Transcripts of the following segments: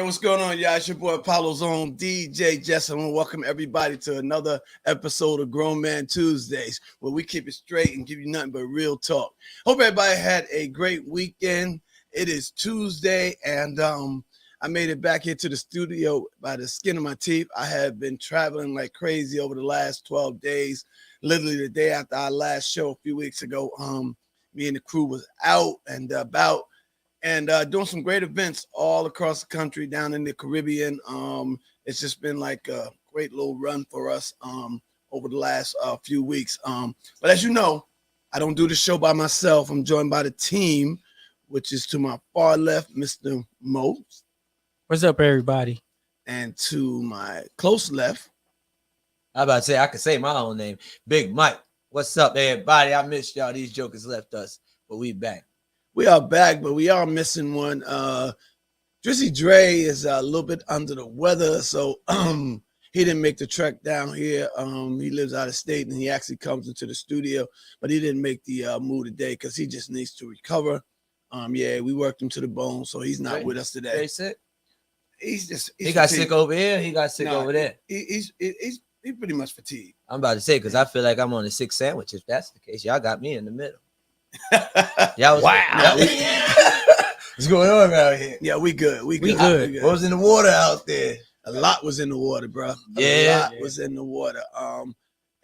what's going on, y'all? It's your boy Apollo's own DJ Jess. I want to welcome everybody to another episode of Grown Man Tuesdays, where we keep it straight and give you nothing but real talk. Hope everybody had a great weekend. It is Tuesday, and I made it back here to the studio by the skin of my teeth. I have been traveling like crazy over the last 12 days. Literally the day after our last show a few weeks ago, me and the crew was out and about. And doing some great events all across the country, down in the Caribbean. It's just been like a great little run for us over the last few weeks. But as you know, I don't do the show by myself. I'm joined by the team, which is to my far left, Mr. Mo. What's up, everybody? And to my close left. I about to say, I could say my own name, Big Mike. What's up, everybody? I missed y'all. These jokers left us, but we back. We are back, but we are missing one. Drizzy Dre is a little bit under the weather, so he didn't make the trek down here. He lives out of state, and he actually comes into the studio, but he didn't make the move today because he just needs to recover. Yeah, we worked him to the bone, so he's not with us today. They sick? He's he got sick over here. He got sick over there. He's pretty much fatigued. I'm about to say because I feel like I'm on the 6 sandwich. If that's the case, y'all got me in the middle. Wow. What's going on around here? Yeah, we good. We good. What was in the water out there? A lot was in the water, bro. A lot was in the water.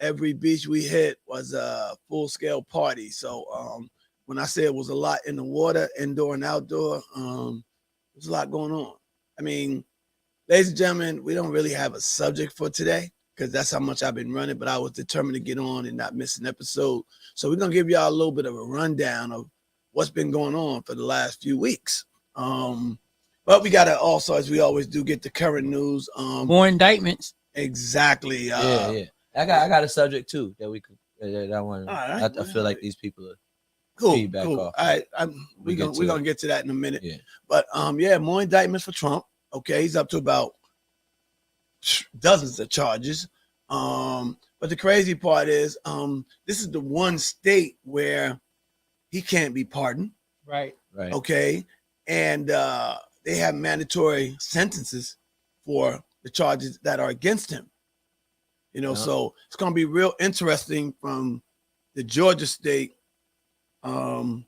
Every beach we hit was a full-scale party. So when I say it was a lot in the water, indoor and outdoor, there's a lot going on. I mean, ladies and gentlemen, we don't really have a subject for today because that's how much I've been running, but I was determined to get on and not miss an episode. So we're going to give y'all a little bit of a rundown of what's been going on for the last few weeks. But we got to also, as we always do, get the current news. More indictments. Exactly. Yeah. I got a subject too that we could. That I want. Right. I feel like these people are cool. feedback off. All right, we're gonna get to that in a minute. Yeah. But more indictments for Trump. Okay, he's up to about dozens of charges. But the crazy part is, this is the one state where he can't be pardoned. Right. Okay, and they have mandatory sentences for the charges that are against him. So it's going to be real interesting from the Georgia state, and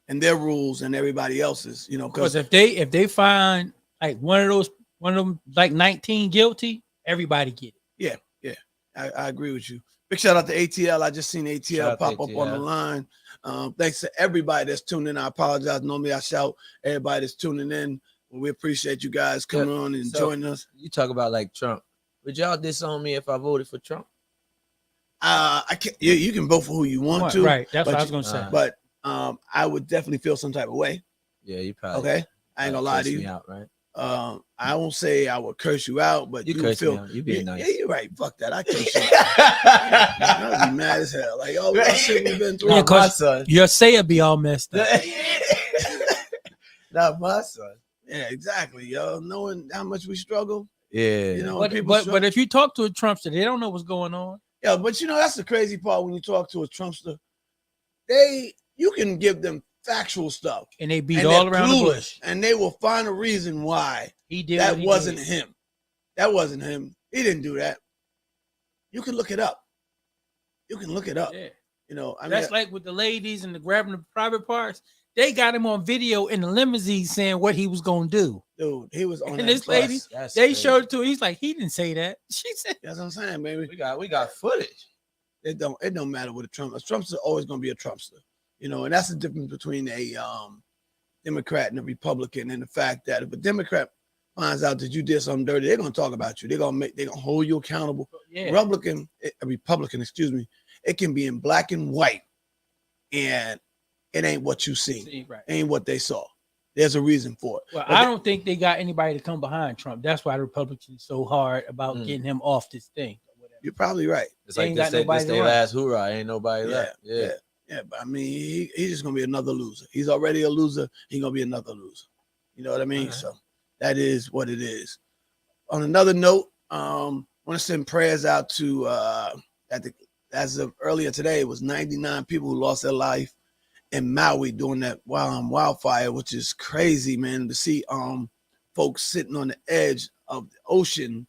their rules and everybody else's. Because if they find like one of them like 19 guilty, everybody get it. Yeah. I agree with you. Big shout out to ATL. I just seen ATL pop up on the line. Thanks to everybody that's tuning in. I apologize. Normally I shout everybody that's tuning in. We appreciate you guys coming on and joining us. You talk about like Trump. Would y'all disown me if I voted for Trump? I can't. You can vote for who you want to. Right. That's what I was gonna say. But I would definitely feel some type of way. Yeah, you probably. Okay. I ain't gonna lie to you. Me out, right? I won't say I would curse you out, but you curse me out. You being nice. Yeah, you're right. Fuck that. I curse you out. I'd be mad as hell. Like, all that shit we've been through. Yeah, cause your say be all messed up. Not my son. Yeah, exactly, yo. Knowing how much we struggle. Yeah. But if you talk to a Trumpster, they don't know what's going on. Yeah, but that's the crazy part when you talk to a Trumpster. You can give them factual stuff, and they beat all around the bush, and they will find a reason why he did. That wasn't him. That wasn't him. He didn't do that. You can look it up. Yeah. That's like with the ladies and the grabbing the private parts. They got him on video in the limousine saying what he was gonna do. Dude, he was on. And this lady, they showed it to her. He's like, he didn't say that. She said, "That's what I'm saying, baby. We got footage. It don't matter what a Trumpster is always gonna be a Trumpster. And that's the difference between a Democrat and a Republican, and the fact that if a Democrat finds out that you did something dirty, they're gonna talk about you. They're gonna hold you accountable. Yeah. A Republican, excuse me, it can be in black and white, and it ain't what you see. Right. Ain't what they saw. There's a reason for it. Well, I don't think they got anybody to come behind Trump. That's why the Republicans are so hard about getting him off this thing. You're probably right. It's like this their last hoorah. Ain't nobody left. Yeah, but I mean, he's just gonna be another loser. He's already a loser. He's gonna be another loser. You know what I mean? Right. So that is what it is. On another note, want to send prayers out to as of earlier today, it was 99 people who lost their life in Maui during that wildfire, which is crazy, man. To see folks sitting on the edge of the ocean,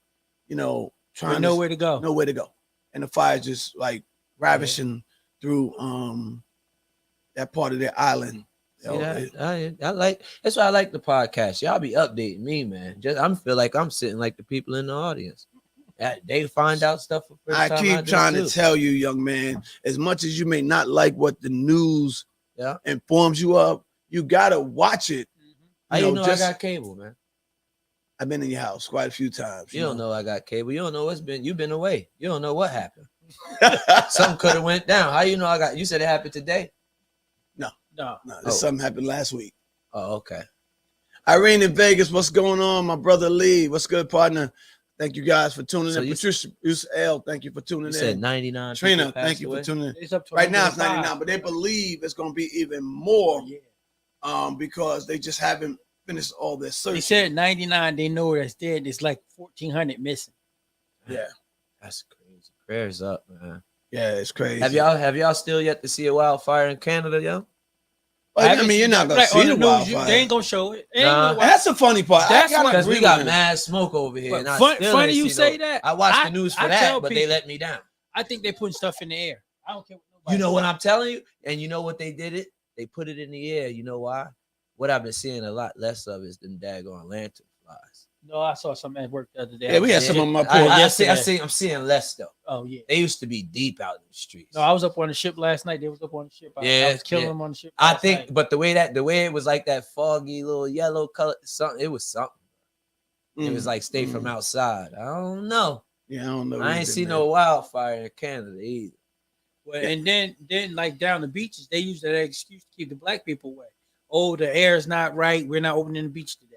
trying They know where to go. nowhere to go, and the fire just like ravishing through that part of their island. I like that's why I like the podcast. Y'all be updating me, man. I feel like I'm sitting like the people in the audience. They find out stuff for first I time. keep trying to tell you, young man, as much as you may not like what the news informs you of, you gotta watch it. How you know I got cable, man? I've been in your house quite a few times. You don't know I got cable. You don't know you've been away. You don't know what happened. Something could have went down. How you know I got? You said it happened today. No. Something happened last week. Oh, okay. Irene in Vegas, what's going on? My brother Lee, what's good, partner? Thank you guys for tuning in. Patricia L, thank you for tuning in. You said 99. Trina, thank you for tuning in. It's up to right now it's 99, but they believe it's going to be even more because they just haven't finished all their search. They said 99, they know that's dead. It's like 1,400 missing. Yeah. That's crazy. Prayers up, man. Yeah, it's crazy. Have y'all still yet to see a wildfire in Canada, yo? I mean, you're not gonna see the wildfire. They ain't gonna show it. That's the funny part. That's because we got mad smoke over here. But funny you say that. I watched the news for that, but they let me down. I think they putting stuff in the air. I don't care what nobody. You know what I'm telling you, and you know what they did it? They put it in the air. You know why? What I've been seeing a lot less of is them daggone lantern flies. No, I saw some at work the other day. Yeah, we had some on my porch. I'm seeing less though. Oh yeah, they used to be deep out in the streets. No, I was up on the ship last night. They was up on the ship. I was killing them on the ship. I think, night. But the way it was like that foggy little yellow color, something. It was something. It was like stay from outside. I don't know. Yeah, I don't know. I ain't seen no wildfire in Canada either. Well, and then like down the beaches, they use that excuse to keep the black people away. Oh, the air is not right. We're not opening the beach today.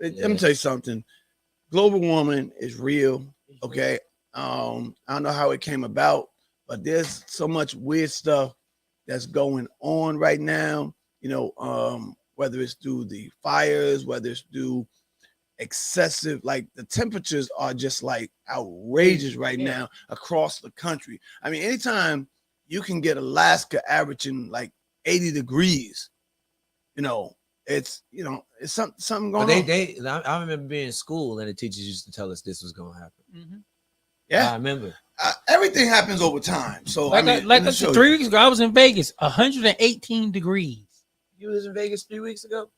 Let me tell you something. Global warming is real. Okay. I don't know how it came about, but there's so much weird stuff that's going on right now. Whether it's through the fires, whether it's through excessive, like the temperatures are just like outrageous right now across the country. I mean, anytime you can get Alaska averaging like 80 degrees, it's something going on. I remember being in school and the teachers used to tell us this was going to happen. Mm-hmm. Yeah, I remember. Everything happens over time. So like 3 weeks ago, I was in Vegas, 118 degrees. You was in Vegas 3 weeks ago?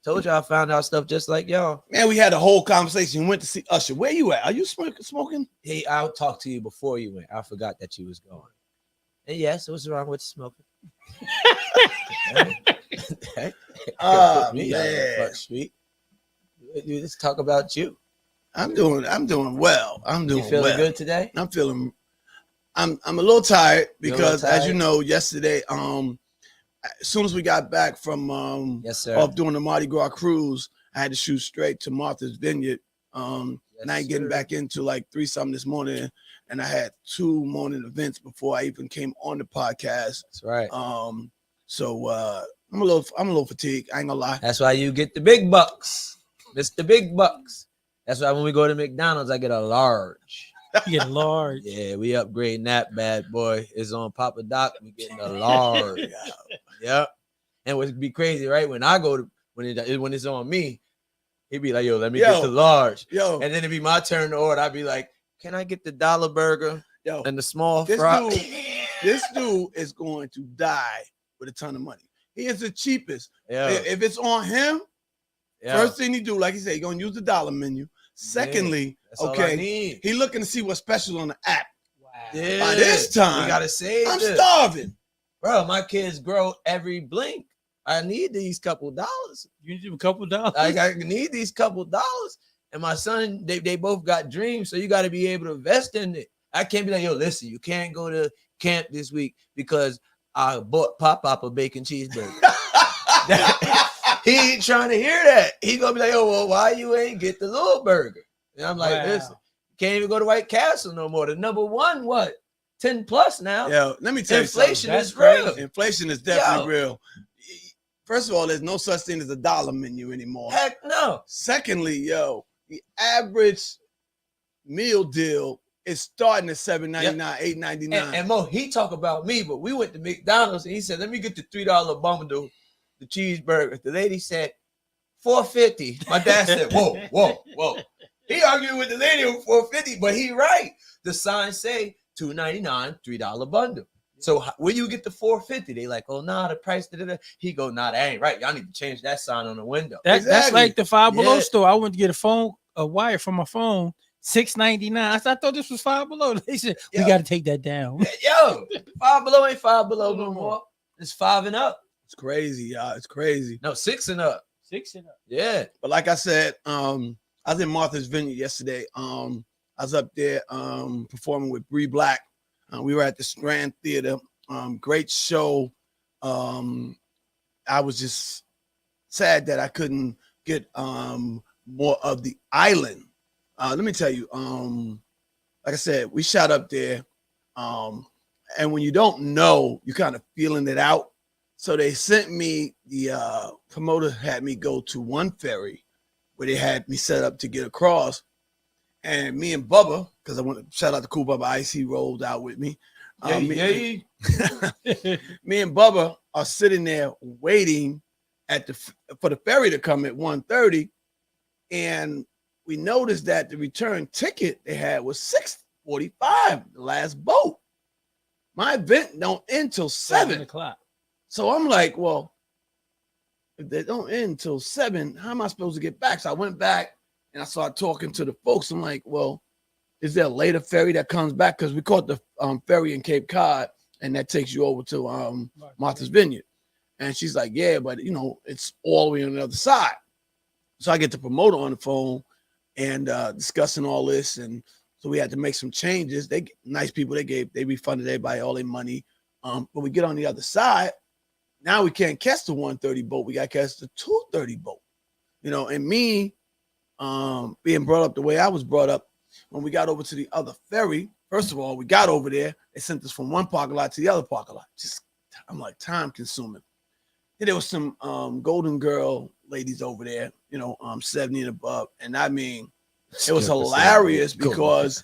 Told y'all I found out stuff just like y'all. Man, we had a whole conversation. Went to see Usher. Where you at? Are you smoking? Hey, I'll talk to you before you went. I forgot that you was going. And yes, what's wrong with smoking? Man. Street. Let's talk about you. I'm doing well. You feeling good today? I'm a little tired because as you know, yesterday, as soon as we got back from off doing the Mardi Gras cruise, I had to shoot straight to Martha's Vineyard. And I ain't getting back into like 3-something this morning. And I had 2 morning events before I even came on the podcast. That's right. So I'm a little fatigued. I ain't gonna lie. That's why you get the big bucks. Mr. Big Bucks. That's why when we go to McDonald's, I get a large. You get a large. Yeah, we upgrading that bad boy. It's on Papa Doc. We getting a large. Yep. And what'd be crazy, right? When I go to when it's on me, he'd be like, "Yo, let me get the large." Yo, and then it'd be my turn to order. I'd be like, "Can I get the dollar burger?" Yo, and the small fry. This dude is going to die with a ton of money. He is the cheapest. Yeah. If it's on him, first thing he do, like he said, he's gonna use the dollar menu. Secondly, he looking to see what's special on the app. Wow. Yeah. By this time, you gotta save. I'm starving, bro. My kids grow every blink. I need these couple dollars. You need a couple dollars. I need these couple dollars. And my son, they both got dreams, so you got to be able to invest in it. I can't be like, yo, listen, you can't go to camp this week because I bought Pop a bacon cheeseburger. He ain't trying to hear that. He gonna be like, oh, well, why you ain't get the little burger? And I'm like, listen, can't even go to White Castle no more. The number one, 10 plus now. Yo, let me tell you inflation is real. Inflation is definitely real. First of all, there's no such thing as a dollar menu anymore. Heck no. Secondly, the average meal deal is starting at $7.99, $8.99. And Mo, he talk about me, but we went to McDonald's and he said, let me get the $3 bundle, the cheeseburger. The lady said $450. My dad said, whoa. He argued with the lady with $450, but he right. The sign say $2.99, $3 bundle. So where you get the $450? They like, oh, nah, the price. He go, nah, that ain't right. Y'all need to change that sign on the window. That's like the Five Below Yeah. store. I went to get a wire from my phone, $6.99. I thought this was Five Below. They said we got to take that down. Yo, Five Below ain't Five Below no more. It's 5 and up. It's crazy, y'all. It's crazy. No, 6 and up. 6 and up. Yeah. But like I said, I was in Martha's Vineyard yesterday. I was up there performing with Bree Black. We were at the Strand Theater. Great show. I was just sad that I couldn't get more of the island. Let me tell you, like I said, we shot up there. And when you don't know, you kind of feeling it out. So they sent me, the promoter had me go to one ferry where they had me set up to get across. And me and Bubba, because I want to shout out to Cool Bubba Ice, he rolled out with me. Me and Bubba are sitting there waiting for the ferry to come at 1:30. And we noticed that the return ticket they had was $6.45, the last boat. My event don't end till 7 o'clock. So I'm like, well, if they don't end till 7, how am I supposed to get back? So I went back and I started talking to the folks. I'm like, well, is there a later ferry that comes back? Because we caught the ferry in Cape Cod, and that takes you over to Martha's Vineyard. And she's like, yeah, but, it's all the way on the other side. So I get the promoter on the phone and discussing all this. And so we had to make some changes. They nice people. They refunded everybody all their money. But we get on the other side. Now we can't catch the 1:30 boat. We got to catch the 2:30 boat. And me being brought up the way I was brought up, when we got over to the other ferry, first of all, we got over there. They sent us from one parking lot to the other parking lot. I'm like, time consuming. And there was some Golden Girl ladies over there, 70 and above. And I mean, it was hilarious because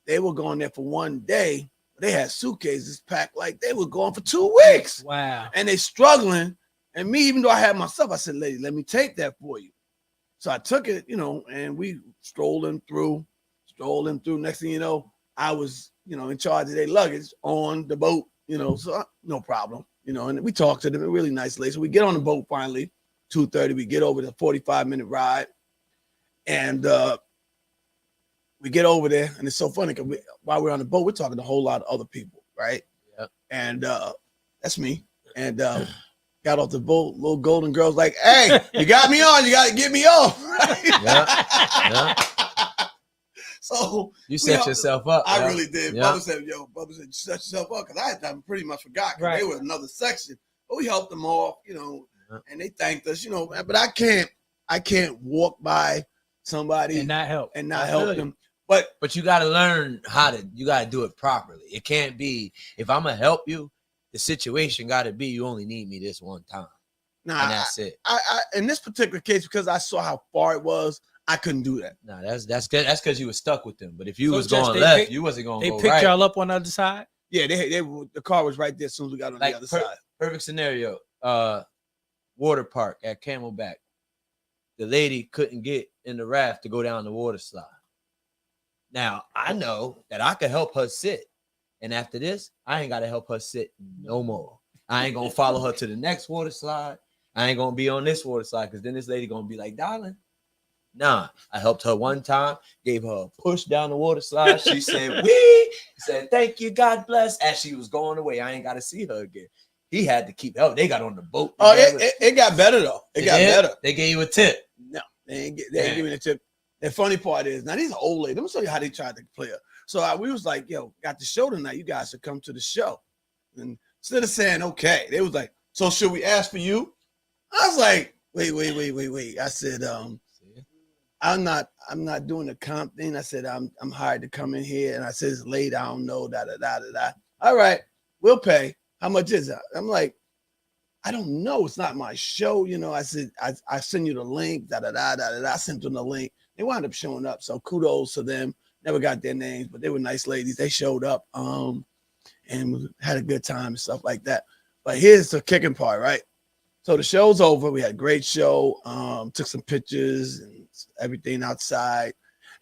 they were going there for one day. They had suitcases packed like they were going for 2 weeks. Wow. And they struggling. And me, even though I had my stuff, I said, lady, let me take that for you. So I took it, and we strolling through. Next thing you know, I was, in charge of their luggage on the boat, so no problem, and we talked to them, a really nice lady. So we get on the boat finally, 2:30, we get over the 45-minute ride. And we get over there, and it's so funny because while we're on the boat, we're talking to a whole lot of other people, right? Yeah. And that's me. And got off the boat, little Golden Girl's like, hey, you got me on, you got to get me off. Right? Yeah. So you set yourself up. I really did. Yeah. Bubba said, you set yourself up, because I had pretty much forgot, because they were another section. But we helped them off, and they thanked us, but I can't walk by somebody and not help them. But you got to learn you got to do it properly. It can't be, if I'm going to help you, the situation got to be, you only need me this one time. And that's it. I in this particular case, because I saw how far it was, I couldn't do that. No, that's good. That's because you were stuck with them. But if you was going left, you wasn't going to go right. They picked y'all up on the other side? Yeah, the car was right there as soon as we got on the other side. Perfect scenario. Water park at Camelback. The lady couldn't get in the raft to go down the water slide. Now, I know that I could help her sit. And after this, I ain't got to help her sit no more. I ain't going to follow her to the next water slide. I ain't going to be on this water slide, because then this lady going to be like, darling. Nah, I helped her one time, gave her a push down the water slide. She said, wee, said, thank you, God bless. As she was going away, I ain't got to see her again. He had to keep helping. They got on the boat. Oh, it got better, though. It got better. They gave you a tip. No, they ain't give me a tip. The funny part is, now these are old ladies. Let me show you how they tried to play her. So we was like, got the show tonight. You guys should come to the show. And instead of saying, okay, they was like, so should we ask for you? I was like, wait. I said, I'm not doing the comp thing. I said, I'm hired to come in here. And I said, it's late. I don't know, All right, we'll pay. How much is that? I'm like, I don't know. It's not my show. I said, I send you the link, I sent them the link. They wound up showing up. So kudos to them. Never got their names, but they were nice ladies. They showed up and had a good time and stuff like that. But here's the kicking part, right? So the show's over. We had a great show. Took some pictures and everything outside,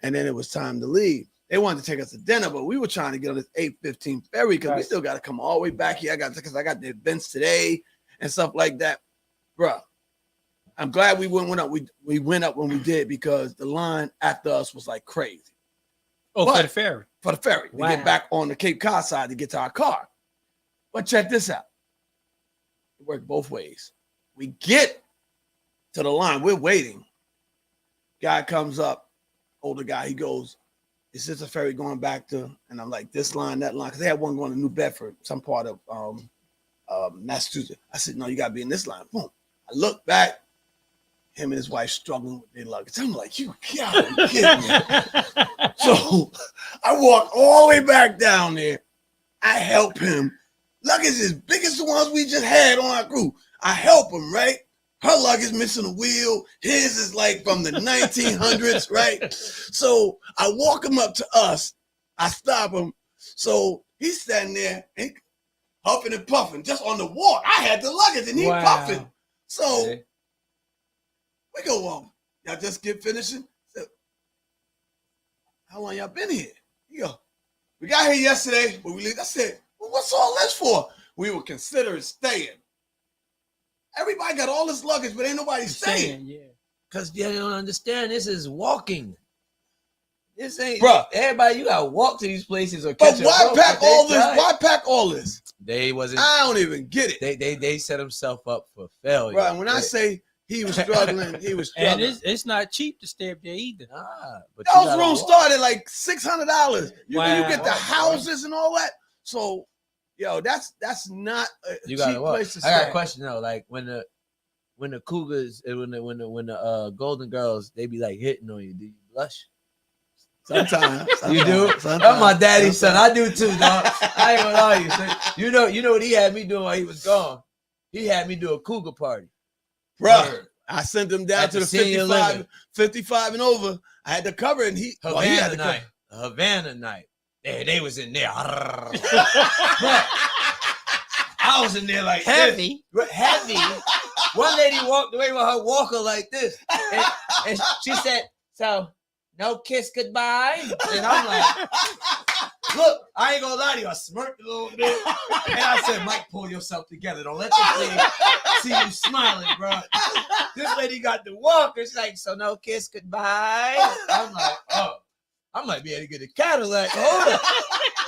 and then it was time to leave. They wanted to take us to dinner, but we were trying to get on this 8:15 ferry because we still got to come all the way back here. Because I got the events today and stuff like that, bruh. I'm glad we went up. We went up when we did because the line after us was like crazy. Oh, But- for the ferry. For the ferry to get back on the Cape Cod side to get to our car. But check this out. It worked both ways. We get to the line. We're waiting. Guy comes up, older guy. He goes, "Is this a ferry going back to?" And I'm like, "This line, that line," because they had one going to New Bedford, some part of Massachusetts. I said, "No, you got to be in this line." Boom. I look back. Him and his wife struggling with their luggage. I'm like, "You gotta be kidding me." So I walk all the way back down there. I help him. Luggage is big as the ones we just had on our crew. I help him, right? Her luggage missing a wheel. His is like from the 1900s, right? So I walk him up to us. I stop him. So he's standing there and huffing and puffing just on the walk. I had the luggage and he puffing. So we go on. Y'all just get finishing. So, how long y'all been here? He go, "We got here yesterday, but we leave." I said, "Well, what's all this for?" We were considering staying. Everybody got all this luggage, but ain't nobody staying. Yeah. Because you don't understand, this is walking. This ain't, Bruh. everybody, you gotta walk to these places or But catch a why boat, pack but they all this? tried. Why pack all this? They wasn't. I don't even get it. They set himself up for failure. Right. When I say he was struggling, he was And struggling. it's not cheap to stay up there either. But you Those gotta rooms walk. started like $600. You Wow. get the houses and all that. So, yo, that's not a You cheap gotta walk. place to I got a stay. question though. Like when the Cougars and when the Golden Girls, they be like hitting on you. Do you blush? Sometimes You do? Sometimes. That's my daddy's son. I do too, dog. I ain't gonna lie to you. So, you know what he had me doing while he was gone? He had me do a Cougar party. Bruh, I sent him down At to the the senior 55, living. 55 and over. I had to cover it, and he Havana had to night. Havana night. They was in there. cover. But I was in there like Heavy. this. Heavy. One lady walked away with her walker like this. And she said, "So, no kiss goodbye?" And I'm like, look, I ain't gonna lie to you. I smirked a little bit. And I said, "Mike, pull yourself together. Don't let this lady see you smiling, bro." This lady got the walker. She's like, "So no kiss goodbye?" I'm like, oh. I might be able to get a Cadillac. Hold up.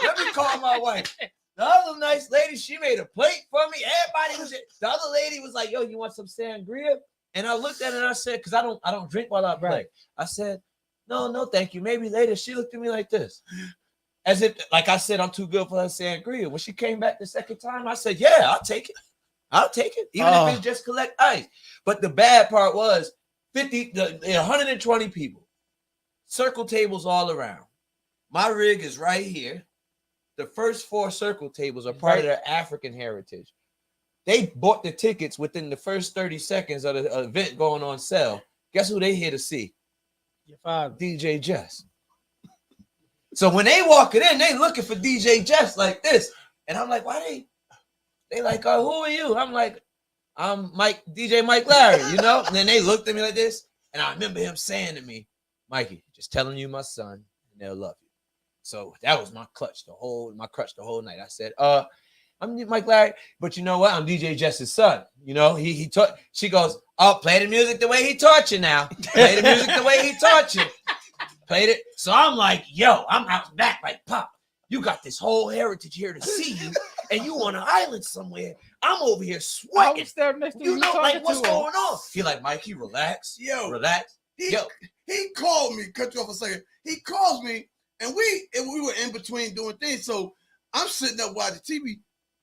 Let me call my wife. The other nice lady, she made a plate for me. Everybody was there. The other lady was like, "Yo, you want some sangria?" And I looked at it and I said, because I don't drink while I play. Right. I said, no, thank you. Maybe later. She looked at me like this. As if, like I said, I'm too good for her sangria. When she came back the second time, I said, "Yeah, I'll take it. I'll take it. Even if it's just collect ice." But the bad part was 120 people. Circle tables all around. My rig is right here. The first 4 circle tables are part of their African heritage. They bought the tickets within the first 30 seconds of the event going on sale. Guess who they here to see? Your father. DJ Jess. So when they walking in, they looking for DJ Jess like this. And I'm like, why they like, "Oh, who are you?" I'm like, "I'm DJ Mike Larry, you know?" And then they looked at me like this. And I remember him saying to me, "Mikey, just telling you my son, and they'll love you." So that was my crutch the whole night. I said, "I'm Mike Larry, but you know what? I'm DJ Jess's son." You know, he taught. She goes, "Oh, play the music the way he taught you now. Play the music the way he taught you." Played it. So I'm like, "Yo, I'm out back like, Pop, you got this whole heritage here to see you, and you on an island somewhere. I'm over here I sweating. was standing next to You you know, talking like, what's to him. going on?" He like, "Mikey, relax. Yo, Relax." he Yo. called me. Cut you off a second. He calls me, and we were in between doing things. So I'm sitting up watching TV.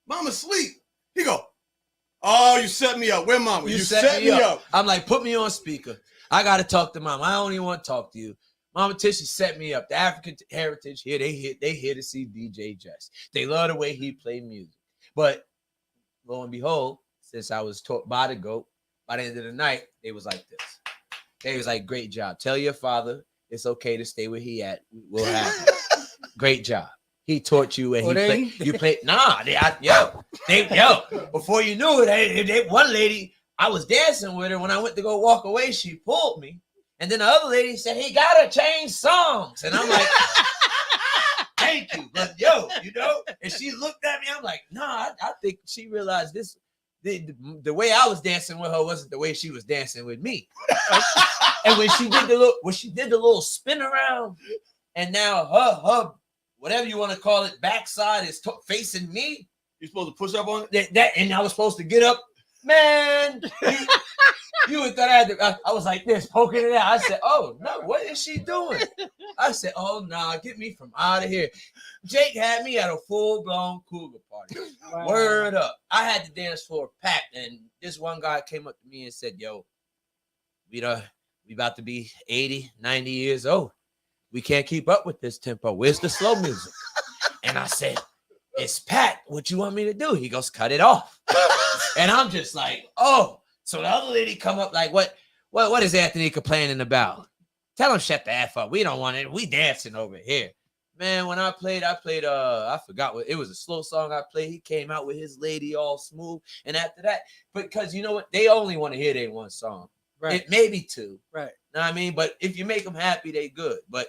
Mama's asleep. He go, "Oh, you set me up. Where Mama? You set me up." I'm like, "Put me on speaker. I got to talk to Mom. I don't even want to talk to you." Mama Tisha set me up. The African heritage here, they here to see DJ Jess. They love the way he play music. But lo and behold, since I was taught by the GOAT, by the end of the night, they was like this. They was like, "Great job. Tell your father it's okay to stay where he at. We'll have him. Great job. He taught you and you played. Nah, yo. Before you knew it, they one lady, I was dancing with her. When I went to go walk away, she pulled me. And then the other lady said, he gotta change songs. And I'm like, thank you. But yo, and she looked at me. I'm like, nah, I think she realized this. The way I was dancing with her wasn't the way she was dancing with me. And when she did the little spin around, and now her whatever you want to call it, backside is facing me. You're supposed to push up on it? And I was supposed to get up. Man, you would thought I was like this, poking it out. I said, oh, no, what is she doing? I said, oh, nah, get me from out of here. Jake had me at a full-blown cougar party. Wow. Word up. I had the dance floor packed, and this one guy came up to me and said, yo, we about to be 80, 90 years old. We can't keep up with this tempo. Where's the slow music? And I said, it's packed. What you want me to do? He goes, cut it off. And I'm just like, oh. So the other lady come up like, what is Anthony complaining about? Tell him shut the F up. We don't want it. We dancing over here. Man, when I played, I forgot what it was, a slow song I played. He came out with his lady all smooth. And after that, because you know what? They only want to hear their one song. Right. It maybe two. Right. Know what I mean? But if you make them happy, they good. But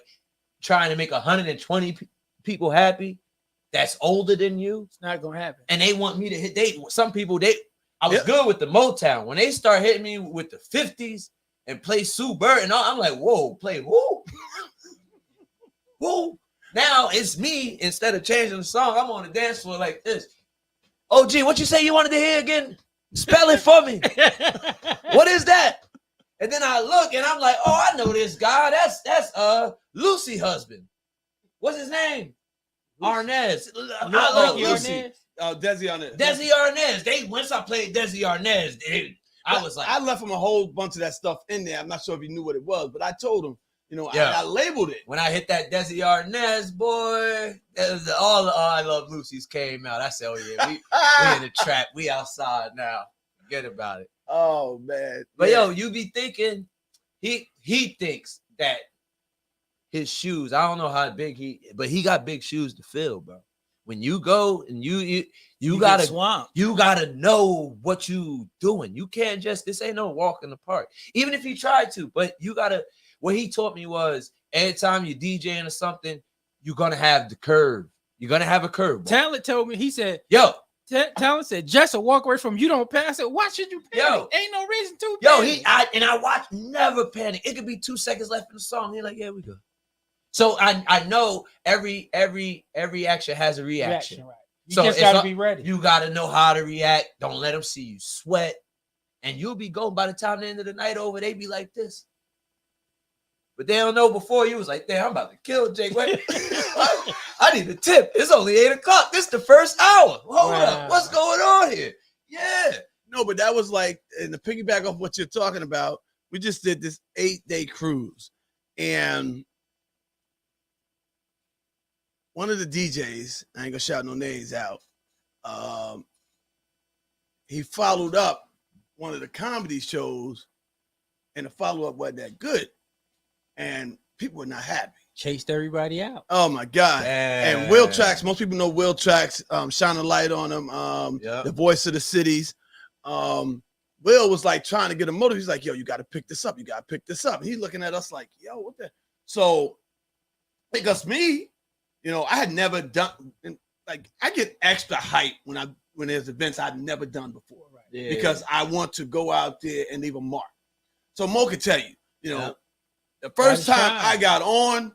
trying to make 120 people happy that's older than you, it's not gonna happen. And they want me to hit. Some people I was good with the Motown. When they start hitting me with the 50s and play Sue Bird and all, I'm like, whoa, play who? Who? Now it's me. Instead of changing the song, I'm on the dance floor like this. Oh, gee, what you say you wanted to hear again? Spell it for me. What is that? And then I look and I'm like, oh, I know this guy. That's Lucy husband. What's his name? Arnaz. I love Lucy. Desi Arnaz. Desi Arnaz. Once I played Desi Arnaz, I was like, I left him a whole bunch of that stuff in there. I'm not sure if he knew what it was, but I told him, I labeled it. When I hit that Desi Arnaz, boy, that was all the I Love Lucy's came out. I said, oh yeah, we in the trap. We outside now. Forget about it. Oh man. But yo, you be thinking he thinks that his shoes, I don't know how big but he got big shoes to fill, bro. When you go and you gotta know what you doing. You can't this ain't no walk in the park. Even if you try to, but you gotta, what he taught me was anytime you're DJing or something, you're gonna have the curve. You're gonna have a curve. Talent told me, he said, yo, Talent said, just a walk away from you don't pass it. Why should you panic? Yo, ain't no reason to panic. I watch, never panic. It could be 2 seconds left in the song. He's like, yeah, we go. So I know every action has a reaction. Right. You just gotta be ready. You gotta know how to react. Don't let them see you sweat. And you'll be going by the time the end of the night over, they be like this. But they don't know before you was like, damn, I'm about to kill Jake. Wait, I need a tip. It's only 8:00. This is the first hour. Hold up. What's going on here? Yeah. No, but that was like, and to piggyback off what you're talking about, we just did this 8-day cruise. And one of the DJs, I ain't gonna shout no names out, he followed up one of the comedy shows, and the follow-up wasn't that good. And people were not happy. Chased everybody out. Oh my God. And Will Tracks, most people know Will Tracks, shine a light on him, the voice of the cities. Will was like trying to get him motivated. He's like, yo, you got to pick this up. You got to pick this up. He's looking at us like, yo, what the? So, because me, I had never done, like, I get extra hype when there's events I've never done before, right? Yeah. Because I want to go out there and leave a mark. So Mo could tell you, the first time I got on,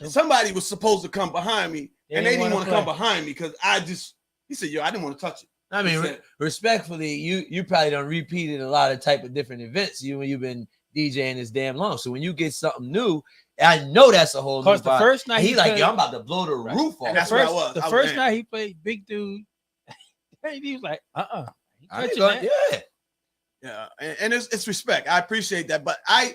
somebody was supposed to come behind me, and they didn't want to come behind me because he said, yo, I didn't want to touch it. I mean, respectfully, you probably done repeated a lot of type of different events when you've been DJing this damn long. So when you get something new, I know that's a whole new vibe. The first night he's like, yo, I'm about to blow the roof off. That's what I was. The first night he played Big Dude, he was like, Yeah, and it's respect. I appreciate that, but I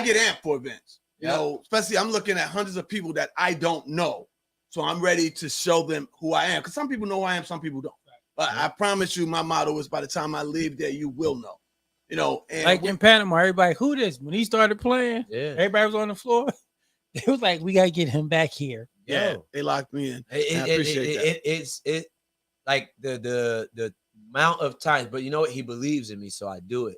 get amped for events. You know, especially I'm looking at hundreds of people that I don't know, so I'm ready to show them who I am. Because some people know who I am, some people don't. But I promise you, my motto is: by the time I leave there, you will know. And like in Panama, everybody, who this? When he started playing, everybody was on the floor. It was like, we gotta get him back here. Yeah, they locked me in. I appreciate that. It's like the amount of times, but you know what? He believes in me, so I do it.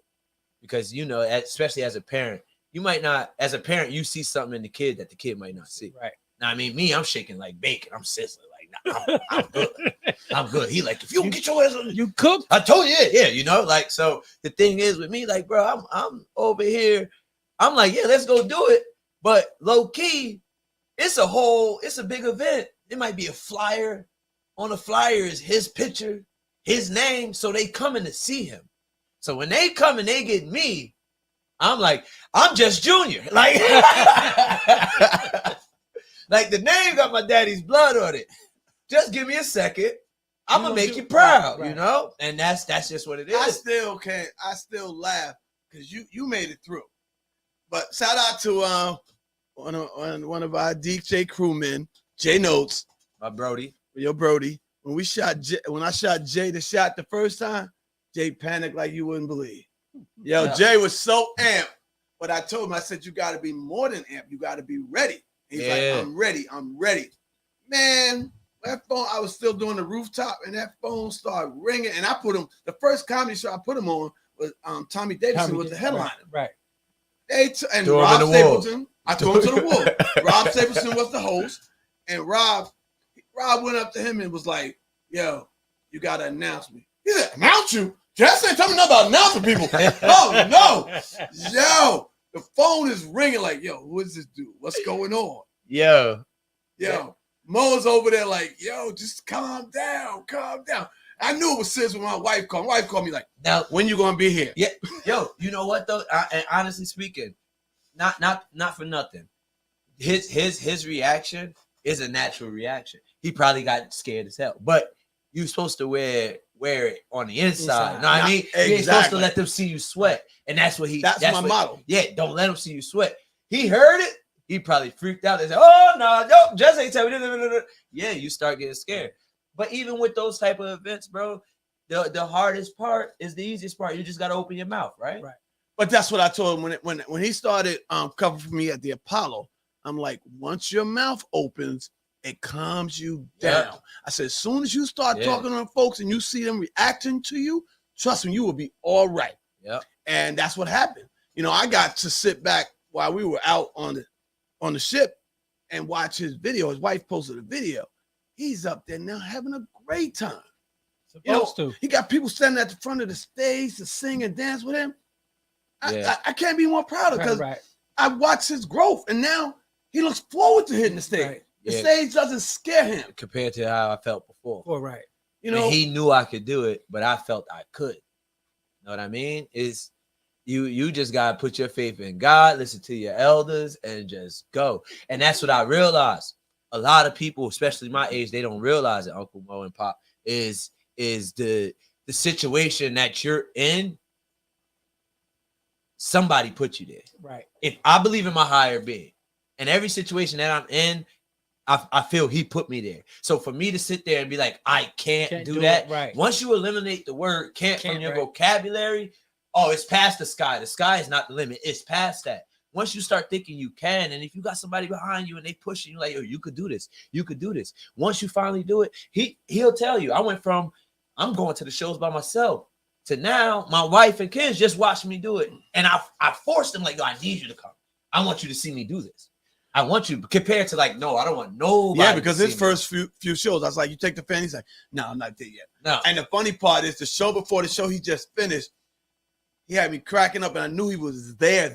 Because, you know, especially as a parent, you might not, as a parent, you see something in the kid that the kid might not see. Right. Now, I mean, me, I'm shaking like bacon. I'm sizzling. Like, nah, I'm good. I'm good. He like, if you don't get your ass on, You cooked? I told you, yeah, you know, like, so the thing is with me, like, bro, I'm over here. I'm like, yeah, let's go do it. But low key, it's a big event. It might be a flyer. On the flyer is his picture, his name. So they coming to see him. So when they come and they get me, I'm like, I'm just Junior. Like, like the name got my daddy's blood on it. Just give me a second. I'm gonna make you proud, right. you know? And that's just what it is. I still laugh because you made it through. But shout out to one of our DJ crewmen, Jay Notes, My Brody. your Brody. When I shot Jay the shot the first time, Jay panicked like you wouldn't believe. Yo, Yeah. Jay was so amped. But I told him, I said, you got to be more than amped. You got to be ready. And he's like, I'm ready. Man, that phone, I was still doing the rooftop, and that phone started ringing. And I put him, the first comedy show I put him on was Tommy Davidson was the headliner. Right. And Throw him Rob in the Stapleton, I threw him to the wall. Rob Stapleton was the host. And Rob went up to him and was like, yo, you got to announce me. He said, announce you? Jess ain't telling me nothing about announcing people. Oh, no. Yo, the phone is ringing like, yo, who is this dude? What's going on? Yo. Mo's over there like, yo, just calm down. I knew it was sis when my wife called. My wife called me like, Now, when you gonna be here? yeah, yo, you know what though? And honestly speaking, not for nothing. His reaction is a natural reaction. He probably got scared as hell, but you're supposed to wear it on the inside. Know what I mean? You ain't supposed to let them see you sweat, and that's what that's my motto. Yeah, don't let them see you sweat. He heard it. He probably freaked out and said, "Oh no, just ain't tell me." Yeah, you start getting scared. But even with those type of events, bro, the hardest part is the easiest part. You just gotta open your mouth, right? Right. But that's what I told him when he started covering for me at the Apollo. I'm like, once your mouth opens, it calms you down. Yeah. I said, as soon as you start talking to them folks and you see them reacting to you, trust me, you will be all right. Yeah. And that's what happened. You know, I got to sit back while we were out on the ship and watch his video. His wife posted a video. He's up there now having a great time. Supposed to. He got people standing at the front of the stage to sing and dance with him. Yeah. I can't be more proud of because Right. I watched his growth, and now he looks forward to hitting the stage. Right. The Yeah. stage doesn't scare him. Compared to how I felt before. All right. You I mean, know, he knew I could do it, but I felt I could. Know what I mean? Is you just gotta put your faith in God, listen to your elders, and just go. And that's what I realized. A lot of people, especially my age, they don't realize it, Uncle Mo and Pop, is the situation that you're in. Somebody put you there. Right. If I believe in my higher being, and every situation that I'm in, I feel he put me there. So for me to sit there and be like, I can't do that. Right. Once you eliminate the word can't from your right. vocabulary, oh, it's past the sky. The sky is not the limit. It's past that. Once you start thinking you can, and if you got somebody behind you and they pushing you like, yo, you could do this. You could do this. Once you finally do it, he'll tell you. I went from I'm going to the shows by myself to now my wife and kids just watching me do it. And I forced them like, yo, I need you to come. I want you to see me do this. I want you compared to like, no, I don't want nobody. yeah, because to his see first few shows, I was like, you take the fan. He's like, no, I'm not there yet. No. And the funny part is the show before the show he just finished, he had me cracking up, and I knew he was there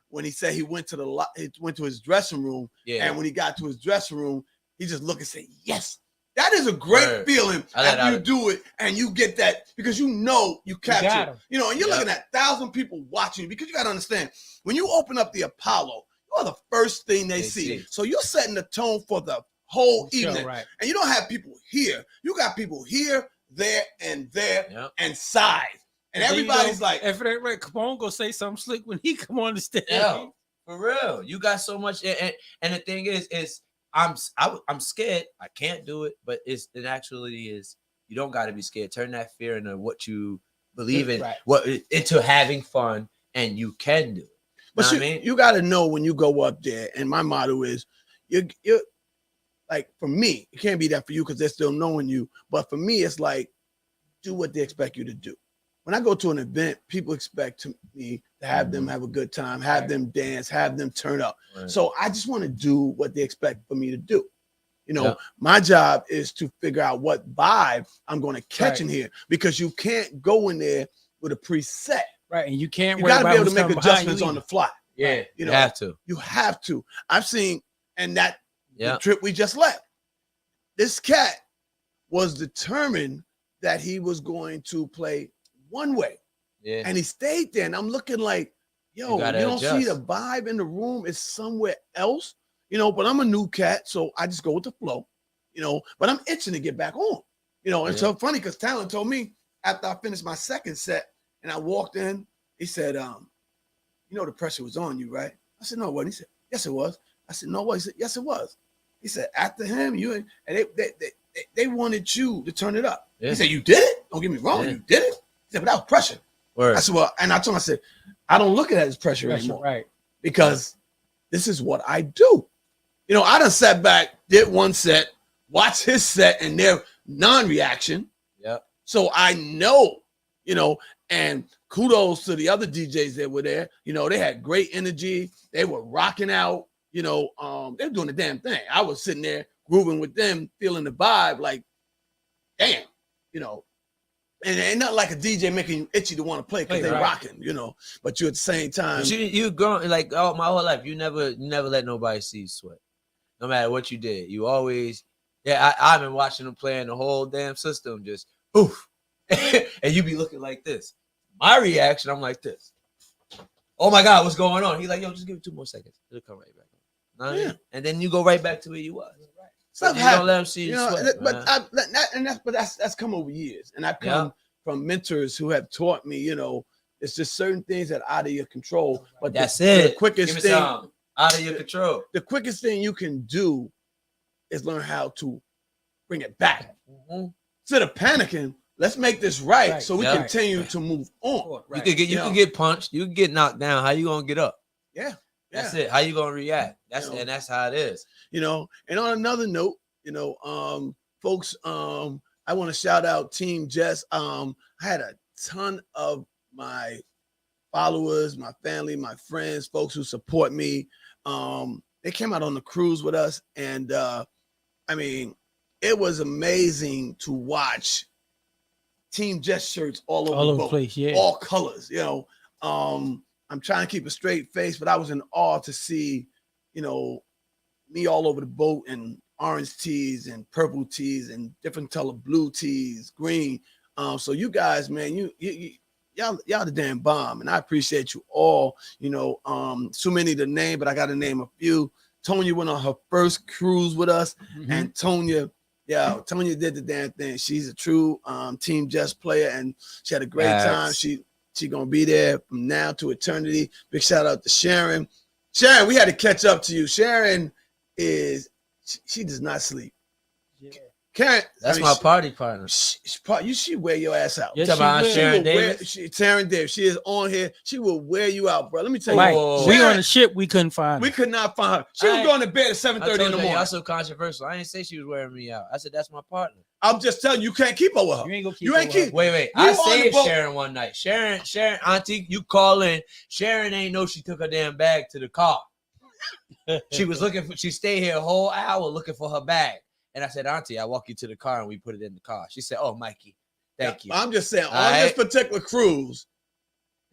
when he said he went to his dressing room. Yeah. And when he got to his dressing room, he just looked and said, yes. That is a great feeling after you do it and you get that because you know you capture it. You know, and you're looking at 1,000 people watching you because you got to understand when you open up the Apollo, you are the first thing they see. So you're setting the tone for the whole evening. Right. And you don't have people here. You got people here, there, and and side. And everybody's like, if it ain't right, come on, go say something slick when he come on the stage. Yeah, for real. You got so much. And the thing is I'm scared. I can't do it, but it actually is. You don't got to be scared. Turn that fear into what you believe in, into having fun, and you can do it. But you got to know when you go up there. And my motto is, you're like, for me, it can't be that for you because they're still knowing you. But for me, it's like, do what they expect you to do. When I go to an event, people expect me to have them have a good time, have them dance, have them turn up. Right. So I just want to do what they expect for me to do. You know, my job is to figure out what vibe I'm going to catch in here, because you can't go in there with a preset. Right, and you can't. You worry got to about be able who's to make coming behind adjustments you on the fly. Yeah, You know, have to. You have to. I've seen, and that Yeah. the trip we just left, this cat was determined that he was going to play one way, Yeah. and he stayed there. And I'm looking like, yo, you gotta don't see the adjust. vibe in the room. It's somewhere else, you know. But I'm a new cat, so I just go with the flow, you know. But I'm itching to get back on, you know. And Yeah. so funny, because Talon told me after I finished my second set and I walked in, he said, you know, the pressure was on you, right? I said, no, it wasn't. He said, yes, it was. I said, no, what? He said, yes, it was. He said, after him, and they wanted you to turn it up. Yeah. He said, you did it? Don't get me wrong, Yeah. you did it. He said, but that was pressure. Word. I said, well, and I told him, I said, I don't look at it as pressure anymore, right? because this is what I do. You know, I done sat back, did one set, watched his set and their non-reaction. Yep. So I know, you know, and kudos to the other DJs that were there. You know, they had great energy. They were rocking out, you know, they were doing the damn thing. I was sitting there grooving with them, feeling the vibe like, damn, you know, and ain't not like a DJ making you itchy to want to play because they Right. rocking, you know, but you at the same time. But you grown like my whole life. You never let nobody see you sweat, no matter what you did. You always, I've been watching them playing the whole damn system, just poof, and you be looking like this. My reaction, I'm like this. Oh my God, what's going on? He's like, yo, just give it 2 more seconds. It'll come right back. Know what I mean? And then you go right back to where you was. Stuff You happens. don't let them see you, You know, sweat. but that's come over years, and I've come from mentors who have taught me. You know, it's just certain things that are out of your control. But That's the it. quickest Give me thing, some. Out of your control. the quickest thing you can do is learn how to bring it back. Mhm. Instead of panicking, let's make this right, so we Yeah. continue to move on. You could get punched. You could get knocked down. How you gonna get up? Yeah. That's it. How you gonna react? You know. And that's how it is. You know, and on another note, you know, folks, I want to shout out Team Jess. I had a ton of my followers, my family, my friends, folks who support me. They came out on the cruise with us, and I mean, it was amazing to watch Team Jess shirts all over the boat, place, yeah. all colors. You know, I'm trying to keep a straight face, but I was in awe to see, you know, me all over the boat in orange tees and purple tees and different color blue tees, green. So you guys, man, y'all the damn bomb, and I appreciate you all. You know, so many to name, but I got to name a few. Tonya went on her first cruise with us, and Tonya did the damn thing. She's a true Team Jess player, and she had a great time. She gonna be there from now to eternity. Big shout out to Sharon. Sharon, we had to catch up to you. Sharon she does not sleep. Yeah. Karen, That's my party partner. She wear your ass out. Yes, Talking about she will. Sharon Davis. Sharon Davis. She is on here. She will wear you out, bro. Let me tell you. Mike, Whoa. we on the ship, we couldn't find We her. could not find her. She was I- going to bed at I 7:30 told in the you, morning. y'all so controversial. I didn't say she was wearing me out. I said that's my partner. I'm just telling you, you can't keep up with her. You ain't gonna keep You her ain't with keep. Wait. You I on the saved boat. Sharon one night. Sharon, auntie, you call in. Sharon ain't know she took her damn bag to the car. She was she stayed here a whole hour looking for her bag. And I said, auntie, I walk you to the car and we put it in the car. She said, oh, Mikey, thank you. I'm just saying, on All this right. particular cruise,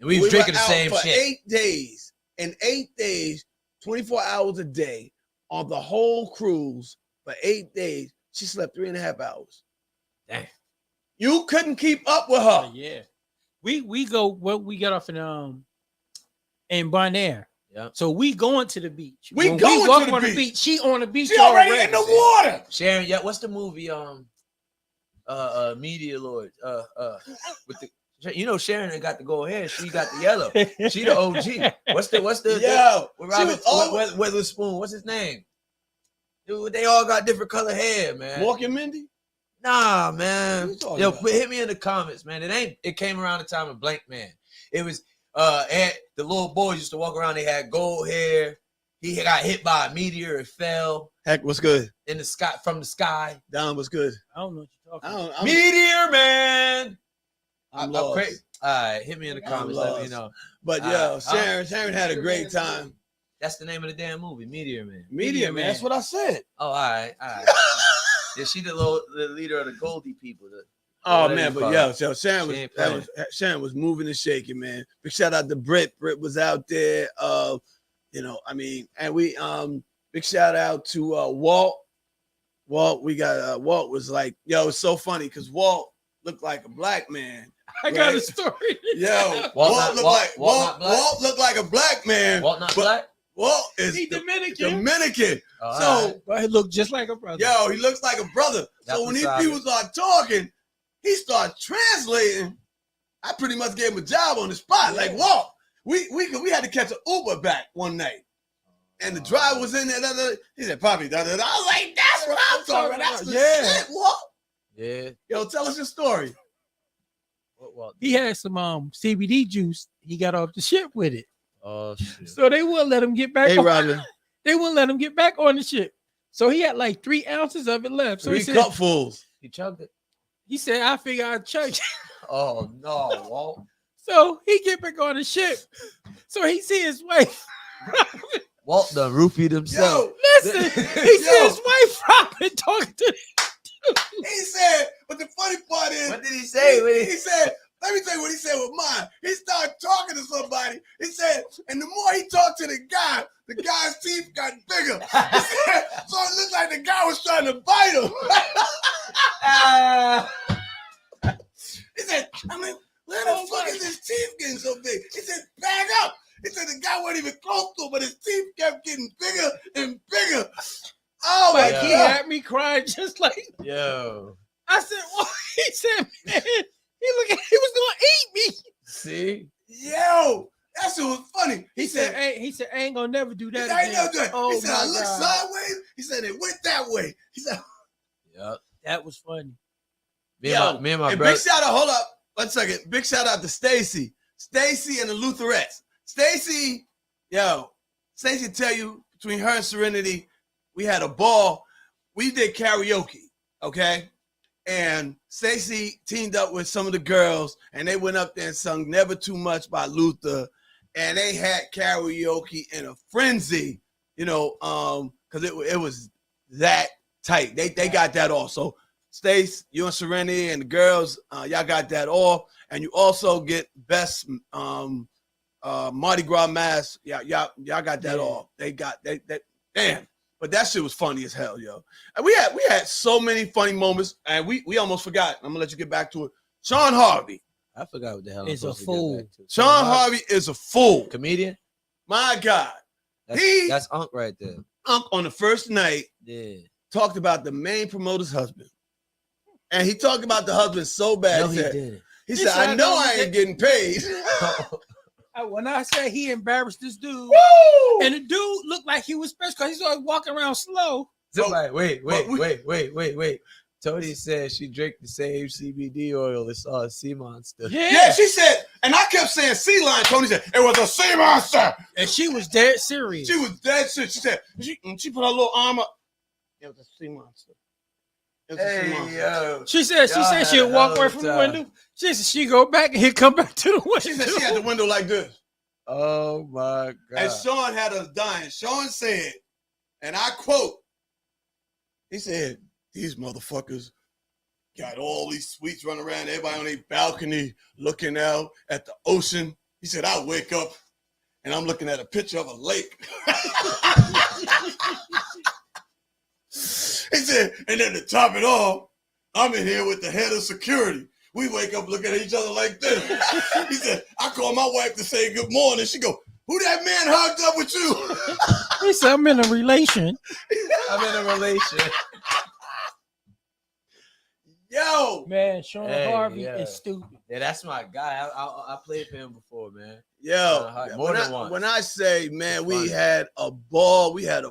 And we was drinking were the out same for shit. 8 days. And 8 days, 24 hours a day, on the whole cruise for 8 days, she slept 3.5 hours. Damn. You couldn't keep up with her. Yeah. We got off in Bonaire. Yeah. So we going to the beach. We When going walk to the on beach. She on the beach. She already in the water. Sharon, yeah, what's the movie? Media Lord. With the, you know, Sharon got to go ahead. She got the yellow. She the OG. What's the Yo, with she Robert, was always Witherspoon? What's his name? Dude, they all got different color hair, man. Walking Mindy. Nah, What man. you talking Yo, about? hit me in the comments, man. It came around the time of Blank Man. It was and the little boys used to walk around, they had gold hair. He got hit by a meteor and fell Heck, what's good? in the sky from the sky. Don was good. I don't know what talking I about? don't, I'm, Meteor Man. I'm I'm lost. crazy. All right, hit me in the I'm comments. Let me lost. know. But yo, Huh? Sharon had a Meteor great Man's the time. movie. That's the name of the damn movie, Meteor Man. Media, man. That's what I said. Oh, all right. Yeah, she the leader of the Goldie people. Oh whatever man, you but call yo, it. so Sharon She was, ain't playing. Sharon was moving and shaking, man. Big shout out to Britt. Britt was out there. And we big shout out to Walt. Walt was like, yo, it's so funny because Walt looked like a black man. I got Right. a story. Yo, Walt Walt looked like a black man. Walt not but black? Walt is He Dominican, Dominican. Oh, So all right. but he looked just like a brother. yo, he looks like a brother. That's So when these what's people start talking, he starts translating. I pretty much gave him a job on the spot. Like, Walt, we had to catch an Uber back one night. And the driver was in there. He said, Poppy, da, da, da. I was like, that's what I'm talking about. That's the shit, Walt. Yeah. Yo, tell us your story. What? He had some CBD juice. He got off the ship with it, Oh shit. so they wouldn't let him get back. Hey, Roger. They wouldn't let him get back on the ship. So he had like 3 ounces of it left. So 3 he said, cupfuls. He chugged it. I figure I'd chug it. Oh no, Walt. So he get back on the ship. So he see his wife. Walt done roofied himself. Yo, Listen, he see his wife Robin talking to he said, but the funny part is, What did he say? he said, let me tell you what he said with mine. He started talking to somebody. He said, and the more he talked to the guy's teeth got bigger. He said, so it looked like the guy was trying to bite him. He said, I mean, where the fuck is his teeth getting so big? He said, back up. He said the guy wasn't even close to him, but his teeth kept getting bigger and bigger. Oh my Like he God. had me crying just like Yo. I said. Well, he said, man, he was gonna eat me. See? Yo, that shit was funny. He said, I ain't gonna never do he that said, I ain't again. never do it. Oh He said, my I looked God. sideways. He said, it went that way. He said, Yep. That was funny. Me Yo, and my and brother. big shout out, hold up, 1 second. Big shout out to Stacy. Stacy and the Lutherettes. Stacy tell you, between her and Serenity, we had a ball. We did karaoke, okay? And Stacy teamed up with some of the girls, and they went up there and sung Never Too Much by Luther. And they had karaoke in a frenzy, because it was that tight. They got that off. So Stace, you and Serenity and the girls, y'all got that off. And you also get best Mardi Gras mask. Y'all got that off. They got that. Damn. But that shit was funny as hell, yo. And we had so many funny moments, and we almost forgot. I'm gonna let you get back to it. Sean Harvey. I forgot what the hell. Is I'm a supposed to get fool. back to. Sean Harvey is a fool. Comedian? My God. That's Unc right there. Unc on the first night Yeah. talked about the main promoter's husband. And he talked about the husband so bad. No, he he said, didn't. he said, I know I ain't getting paid. When I said he embarrassed this dude, Woo! and the dude looked like he was special because he's always walking around slow. Somebody, but wait. Tony said she drank the same CBD oil as saw a sea monster. Yeah, she said, and I kept saying sea lion. Tony said, it was a sea monster. And she was dead serious. She was dead shit. She said, she put her little arm up. It was a sea monster. It was a sea monster. Yo. She said Y'all had she'd a walk hell away of a from the time. window. She said she'd go back and he'd come back to the window. She said she had the window like this. Oh my God. And Sean had us dying. Sean said, and I quote, he said, these motherfuckers got all these sweets running around, everybody on their balcony looking out at the ocean. He said, I wake up and I'm looking at a picture of a lake. He said, and then to top it off, I'm in here with the head of security. We wake up looking at each other like this. He said, I call my wife to say good morning. She go, who that man hugged up with you? He said, I'm in a relation. I'm in a relation. Yo, Man, Sean Hey, Harvey yeah. is stupid. Yeah, that's my guy. I played for him before, man. yo, More than once. when I say, man, we Funny. had a ball. We had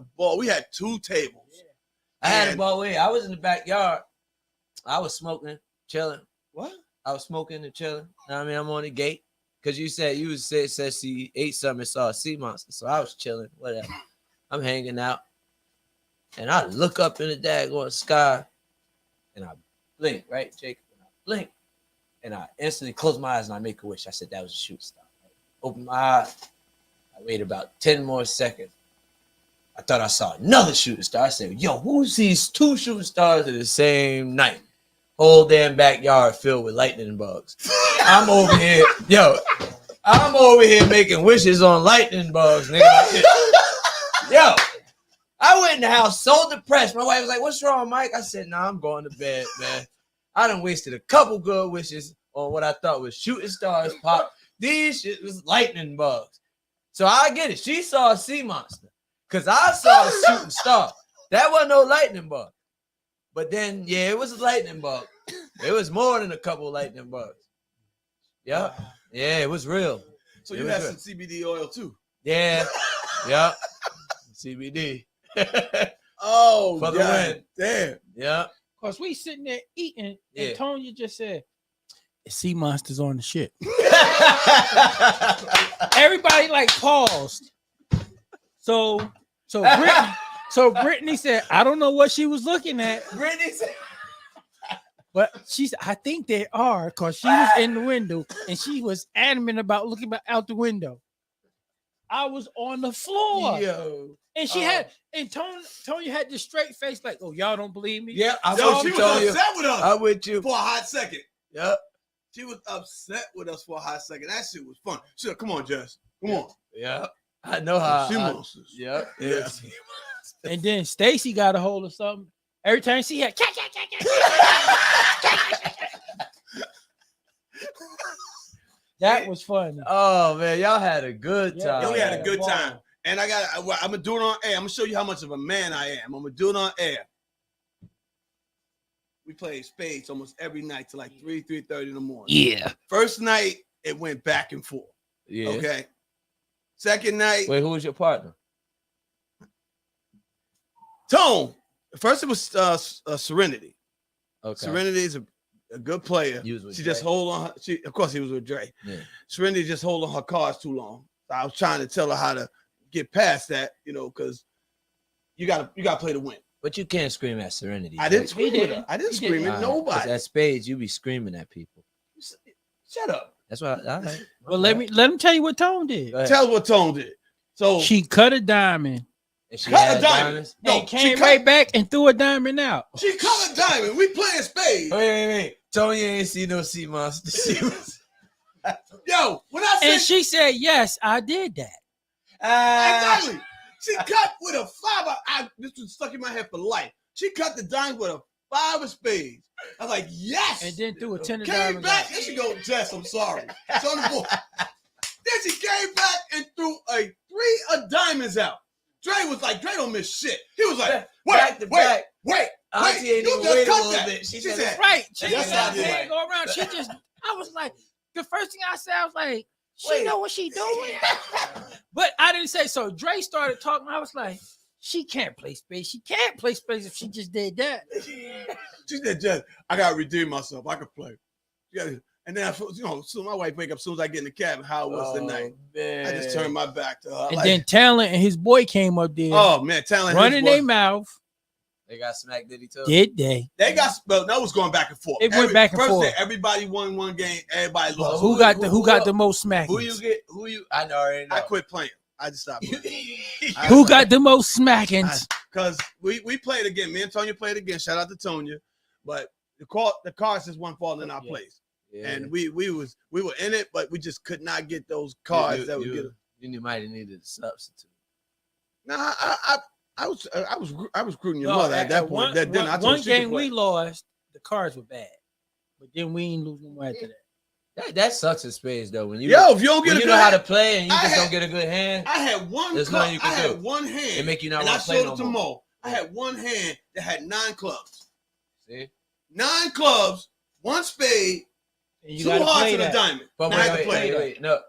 2 tables. I had a And- ball way. I was in the backyard. I was smoking, chilling. What? I was smoking and chilling. Know what I mean, I'm on the gate. Cause you said she ate something and saw a sea monster. So I was chilling, whatever. I'm hanging out. And I look up in the daggone sky and I blink, right, Jacob? And I blink, and I instantly close my eyes and I make a wish. I said that was a shooting star. Open my eyes. I waited about 10 more seconds. I thought I saw another shooting star. I said, yo, who sees 2 shooting stars in the same night? Whole damn backyard filled with lightning bugs. I'm over here, I'm over here making wishes on lightning bugs, nigga. Yo, I went in the house so depressed. My wife was like, what's wrong, Mike? I said, nah, I'm going to bed, man. I done wasted a couple good wishes on what I thought was shooting stars pop. These shit was lightning bugs. So I get it. She saw a sea monster. Because I saw a shooting star. That wasn't no lightning bug. But then, yeah, it was a lightning bug. It was more than a couple lightning bugs. Yeah. Yeah, it was real. So you had some CBD oil too. Yeah. Yeah. CBD. Oh, For the God. win. Damn. Yeah. Cause we sitting there eating, Yeah. and Tonya just said, "Sea monsters on the ship." Everybody like paused. So Brittany said, "I don't know what she was looking at." Brittany said, But she said, I think they are, because she was in the window and she was adamant about looking out the window. I was on the floor. yo. And she had, and Tonya had this straight face, like, oh, y'all don't believe me? Yeah, I'm Yo, with she you, was Tonya. upset with us I'm with you. for a hot second. Yep. She was upset with us for a hot second. That shit was fun. She said, come on, Jess. Come on. Yeah. I know how. Sea monsters. Yep. Yeah. And then Stacy got a hold of something. Every time she had, that was funny. Oh man, y'all had a good Yeah, time. Yeah, we had a Yeah. good Ball. time. And I'm gonna do it on air. I'm gonna show you how much of a man I am. I'm gonna do it on air. We played spades almost every night till like 3:30 in the morning. Yeah. First night, it went back and forth. Yeah. Okay. Second night, Wait, who was your partner? Tone. First it was Serenity. Okay. Serenity is a good player. You was with She just Dre? hold on. Of course, he was with Dre. Yeah. Serenity just hold on her cards too long. I was trying to tell her how to get past that, because you gotta play to win. But you can't scream at Serenity. I didn't Jake. scream at her. I didn't He scream didn't. at All right, 'cause nobody. at spades, you be screaming at people. Shut up. That's why. All right. Well, let him tell you what Tone did. Go ahead. Tell her what Tone did. So She cut a diamond And she cut had a diamond. diamonds? No, and she came cut- right back and threw a diamond out. She cut a diamond. We playing spades. Wait. Tony ain't see no sea monster. She was. Yo, when I And said she said, yes, I did that. exactly, she cut with a 5. This was stuck in my head for life. She cut the diamond with a 5 of spades. I was like, yes. And then threw a 10 of Came diamonds back. out. There she go, Jess. I'm sorry. It's on the board. Then she came back and threw a 3 of diamonds out. Dre was like, Dre don't miss shit. He was like, Back to back. wait. Auntie ain't You even just wait a cut little that. bit. She She said, said, Right. She Yes, just I did. can't go around. I was like, the first thing I said, I was like, she Wait. know what she doing? But I didn't say so. Dre started talking. I was like, she can't play space. She can't play space if she just did that. She said, Jess, I gotta redeem myself. I can play. And then soon my wife wake up as soon as I get in the cabin, how it was the night. Man. I just turned my back to her. And Like, then Talent and his boy came up there, oh man, Talent running their mouth. They got smacked, did he too? Did they? They got spelled. That was going back and forth. It went back and first forth. Day, everybody won one game. Everybody lost. Who got the most smackings? Who you get? Who you? I know already. Know. I quit playing. I just stopped playing. Who got the most smackings? Because we played again. Me and Tonya played again. Shout out to Tonya. But the cards just one fall in our place. Yeah. And we were in it, but we just could not get those cards that would get us. You might have needed a substitute. Nah, I was recruiting your No, mother at that point. That dinner, I told one her she could game play. we lost, the cards were bad, but then we ain't losing more after that. That sucks in spades though. When you Yo, if you don't when get a you good know how to hand, play and you I just had- don't get a good hand, I had one There's club. nothing you can I had do. one hand. it make you not and I want to play showed no it to more. Mo. I had one hand that had 9 clubs. See? 9 clubs, 1 spade, And you 2 gotta hearts play and a that. diamond. But And I had to wait, play wait, that. wait, no.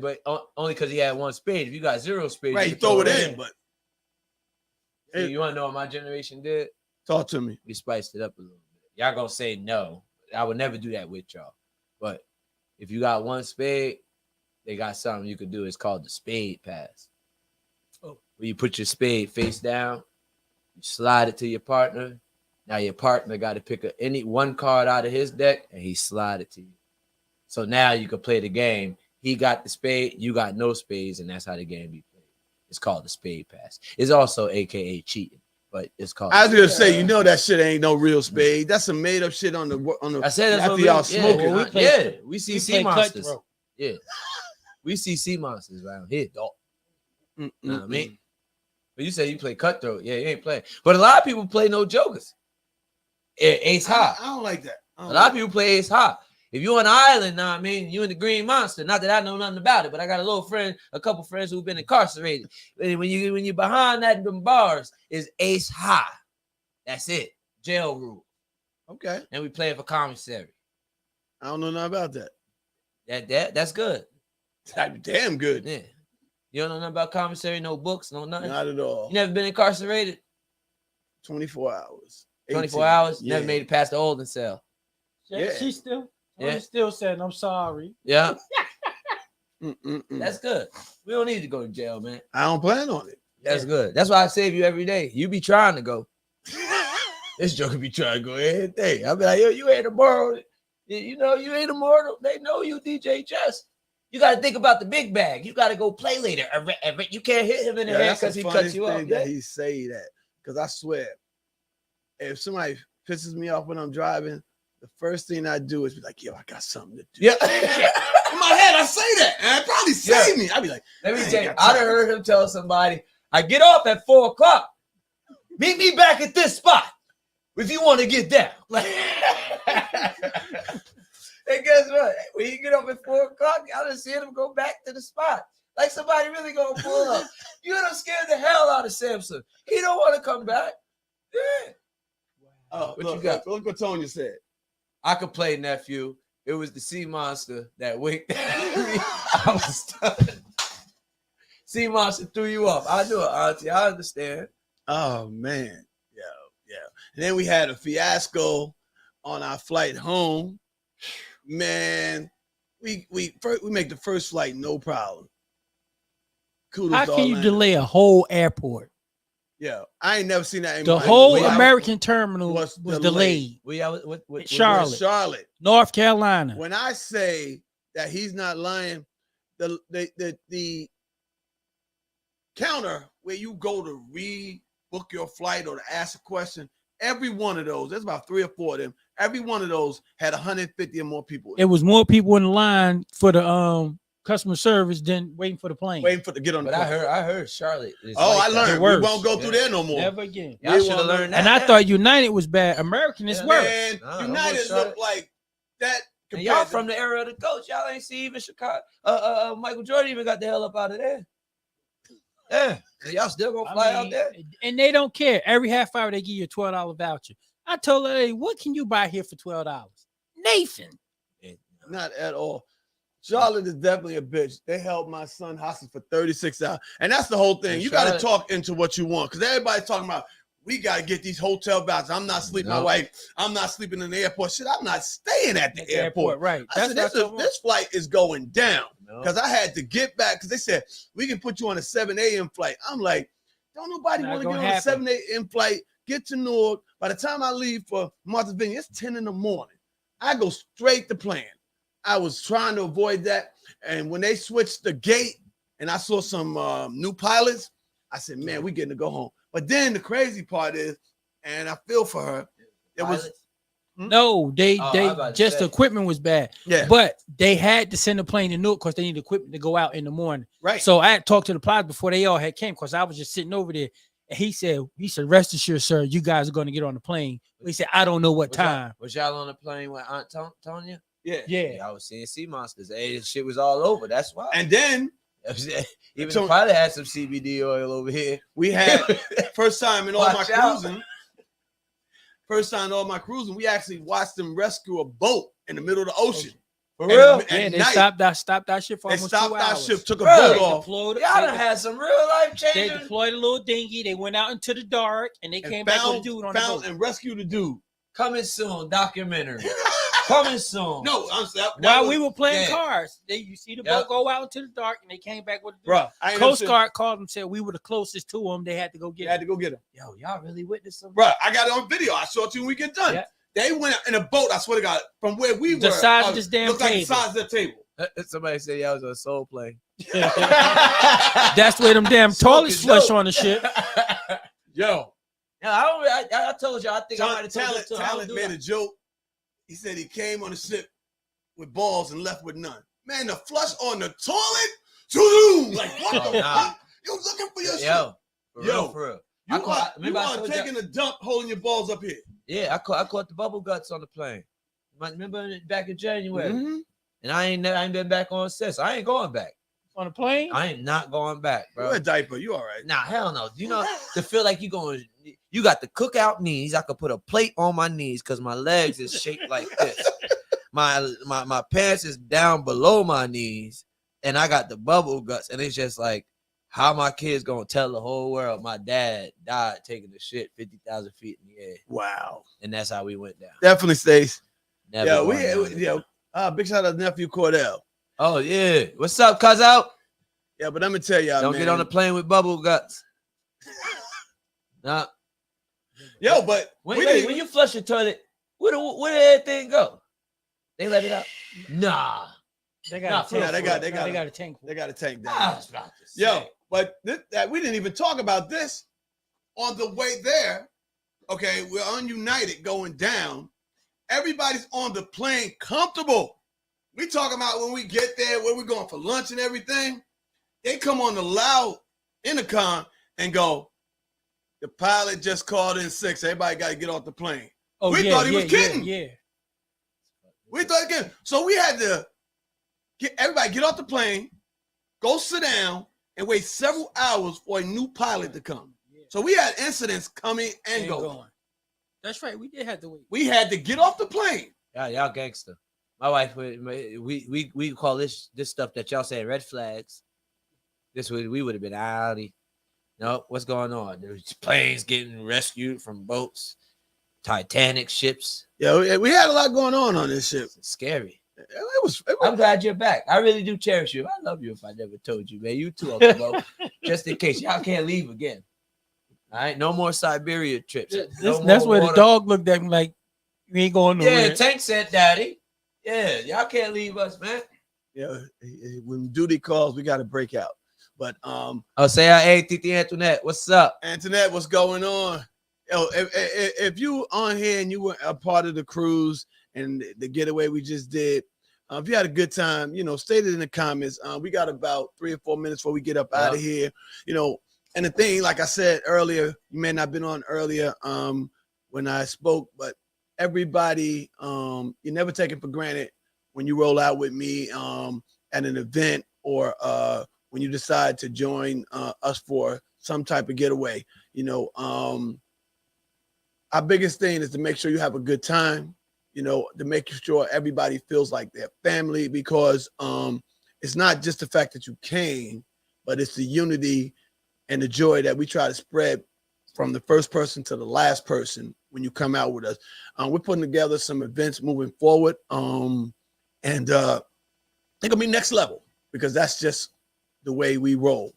But only because he had one spade. If you got 0 spades, Right, you can throw it in, but See, you want to know what my generation did? talk to me. We spiced it up a little bit. Y'all gonna say no. I would never do that with y'all. But if you got 1 spade, they got something you could do. It's called the spade pass. Oh. Where you put your spade face down, you slide it to your partner, Now your partner got to pick any one card out of his deck and he slide it to you. So now you can play the game. He got the spade, you got no spades, and that's how the game be played. It's called the spade pass. It's also AKA cheating, but it's called. I was gonna say, you know that shit ain't no real spade. That's some made up shit on the. I said that's after what we y'all yeah, smoking. well, we see We sea play monsters. cutthroat. Yeah, we see sea monsters around here, dog. Know what I mean? But you say you play cutthroat. Yeah, you ain't playing. But a lot of people play no jokers. Ace high. I don't like that. A lot of people play ace high. If you're on an island, know what I mean, you in the Green Monster. Not that I know nothing about it, but I got a couple friends who've been incarcerated. When you're behind them bars, is ace high. That's it. Jail rule. Okay. And we playing for commissary. I don't know nothing about that. That's good. That'd be damn good. Yeah. You don't know nothing about commissary, no books, no nothing. Not at all. You never been incarcerated? 24 hours. 24 18. hours? Yeah. Never made it past the holding cell. Yeah. She's still. Yeah. She's still saying, "I'm sorry." Yeah. Mm-mm-mm. That's good. We don't need to go to jail, man. I don't plan on it. That's good. That's why I save you every day. You be trying to go. This joker be trying to go every day. I be like, yo, you ain't immortal. You know, you ain't immortal. They know you, DJ Chess. You got to think about the big bag. You got to go play later. You can't hit him in the head That's because the he cuts funniest you off. thing that he say that. Because I swear, if somebody pisses me off when I'm driving, the first thing I do is be like, yo, I got something to do. Yeah. In my head, I say that. And it probably save me. I'd be like, Let me I ain't tell you, got I'd have time. heard him tell somebody, I get off at 4:00. Meet me back at this spot if you want to get down. Like, and guess what? When you get up at 4:00, y'all just see him go back to the spot. Like somebody really gonna pull up. You done scared the hell out of Samson. He don't want to come back. Yeah. Oh, What look, you got? Look what Tonya said. I could play nephew. It was the sea monster that winked at me. I was stunned. Sea monster threw you off. I knew it, Auntie. I understand. Oh, man. Yeah. And then we had a fiasco on our flight home. Man, we make the first flight, no problem. Kudos How to can you Orlando. delay a whole airport? Yeah, I ain't never seen that. In The my whole life. American terminal was was delayed. delayed. What Charlotte. Charlotte. North Carolina. When I say that he's not lying, the counter where you go to rebook your flight or to ask a question, every one of those, there's about 3 or 4 of them. Every one of those had 150 or more people. It was more people in the line for the customer service than waiting for the plane. waiting for to get on the But plane. I heard Charlotte. Is Oh, like I that. learned. We worse. won't go through there no more. Never again. Y'all We should have won't learned that. And I thought United was bad. American is Yeah, worse. Man, Nah, United Charlotte. look like that. And y'all compared to- from the era of the coach. Y'all ain't see even Chicago. Michael Jordan even got the hell up out of there. Yeah. And y'all still gonna fly out there? And they don't care. Every half hour they give you a $12 voucher. I told her, hey, what can you buy here for $12? Nathan. Not at all. Charlotte is definitely a bitch. They held my son hostage for 36 hours. And that's the whole thing. And You got to Charlotte- talk into what you want. Because everybody's talking about, we got to get these hotel vouchers. I'm not sleeping, my No. wife. I'm not sleeping in the airport. Shit, I'm not staying at the airport. Right. I said, this flight is going down. No. Because I had to get back. Because they said, we can put you on a 7 a.m. flight. I'm like, don't nobody Not want to get gonna on a happen. 7 a.m. flight, get to Newark. By the time I leave for Martha's Vineyard, it's 10 in the morning. I go straight to plan. I was trying to avoid that. And when they switched the gate and I saw some new pilots, I said, man, we getting to go home. But then the crazy part is, and I feel for her, it was, Pilots? No, I was about to just say. the equipment was bad. yeah, But they had to send a plane to Newark because they needed equipment to go out in the morning. right. So I had talked to the pilot before they all had came because I was just sitting over there. And he said, rest assured, sir, you guys are going to get on the plane. He said, I don't know what time. Was y'all on the plane with Aunt Tonya? yeah. Yeah. I was seeing sea monsters. Hey, this shit was all over. That's why. And then Even So- the pilot had some CBD oil over here. we had first time in all my Watch out. cruising. First time in all my cruising, we actually watched them rescue a boat in the middle of the ocean. For And- real? and- Yeah, At they night, stopped that shit for They almost stopped 2 our hours. ship, took a Bro, boat They off, deployed, Y'all done they, had some real life they changing. deployed a little dinghy. They went out into the dark and they and came back with a found, dude on the found boat. and rescued the dude. Coming soon, documentary. Coming soon. No, I'm saying While we were playing yeah. cards, you see the Yep. boat go out into the dark, and they came back with the bro. I ain't never Coast seen- Guard called and said we were the closest to them. They had to go You get had him. to go get him, Yo, y'all really witnessed some? bro. I got it on video. I saw it to you when we get done. Yeah. They went in a boat. I swear to God, from where we The were, size of this damn looked like the table. size of the table. Somebody said y'all was on Soul Plane. That's where them damn toilets Smoking flush dope. on the ship. Yo, Yeah, I told you. I think I might have told you Talent, too. I Talent don't do made a joke. He said he came on the ship with balls and left with none. Man, the flush on the toilet. Zoom! Like what Oh, the nah. fuck? You looking for your that. shit? Yo, for Yo, real, for real. You I are remember I told taking a dump, holding your balls up here. Yeah, I caught the bubble guts on the plane. Remember back in January, Mhm. and I ain't been back on since. I ain't going back. On the plane? I ain't not going back, You're bro. a diaper. You all right? Nah, hell no. You know, to feel like you got the cookout knees. I could put a plate on my knees because my legs is shaped like this. My pants is down below my knees, and I got the bubble guts, and it's just like, how my kids gonna tell the whole world my dad died taking the shit 50,000 feet in the air, Wow. and that's how we went down. Definitely stays. Never Yeah, going down again. big shout out to nephew Cordell. Oh yeah, what's up, cuz out? Yeah, but let me tell y'all, Don't man. get on the plane with bubble guts. Nah. Yo, but When, we wait, didn't- when you flush the toilet, where did everything go? They let it out. Nah. They Nah, got a for real, tank. they got- they No, got they a- got a tank. they got to take I that. was about to Yo, say. but that we didn't even talk about this on the way there. Okay, we're on United going down. Everybody's on the plane comfortable. We talking about when we get there, where we're going for lunch and everything. They come on the loud intercom and go, the pilot just called in sick. So everybody got to get off the plane. Oh, We yeah, thought he yeah, was kidding. Yeah. We thought again. So we had to get everybody get off the plane, go sit down, and wait several hours for a new pilot to come. So we had incidents coming and Ain't going. going. That's right. We did have to wait. We had to get off the plane. Y'all gangster. My wife, we call this stuff that y'all say red flags. We would have been outie. No, what's going on? There's planes getting rescued from boats, Titanic ships. Yeah, we had a lot going on this ship. It's scary. It was I'm glad you're back. I really do cherish you. I love you if I never told you, man. You too, Uncle Bo. Just in case y'all can't leave again. All right, no more Siberia trips. No That's more where the water. dog looked at me like, you ain't going nowhere. Yeah, Tank said, "Daddy, yeah, y'all can't leave us, man." yeah. When duty calls, we got to break out. But Oh, say hi, hey, Titi Antoinette, what's up? Antoinette, what's going on? Yo, if you on here and you were a part of the cruise and the getaway we just did, if you had a good time, state it in the comments. We got about 3 or 4 minutes before we get up out of here. And the thing, like I said earlier, you may not have been on earlier when I spoke, but everybody, you never take it for granted when you roll out with me at an event or when you decide to join us for some type of getaway. Our biggest thing is to make sure you have a good time, to make sure everybody feels like they're family, because it's not just the fact that you came, but it's the unity and the joy that we try to spread from the first person to the last person when you come out with us. We're putting together some events moving forward, and they're gonna be next level because that's just the way we roll.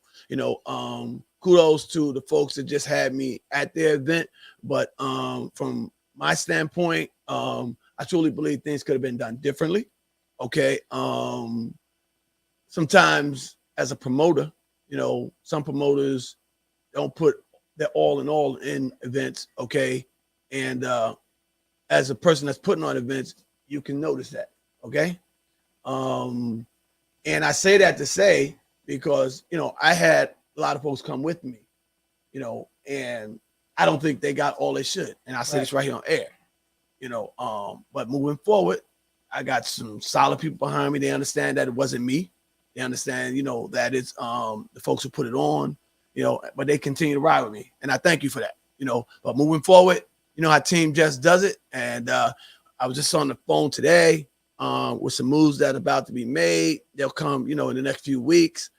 Kudos to the folks that just had me at their event, but from my standpoint, I truly believe things could have been done differently. Okay. Sometimes as a promoter, some promoters don't put their all in events. Okay. And as a person that's putting on events, you can notice that. Okay. And I say that to say, because, I had a lot of folks come with me, and I don't think they got all they should. And I say this right here on air, but moving forward, I got some solid people behind me. They understand that it wasn't me. They understand, that it's the folks who put it on, but they continue to ride with me. And I thank you for that, but moving forward, how Team Jess does it. And I was just on the phone today with some moves that are about to be made. They'll come, in the next few weeks.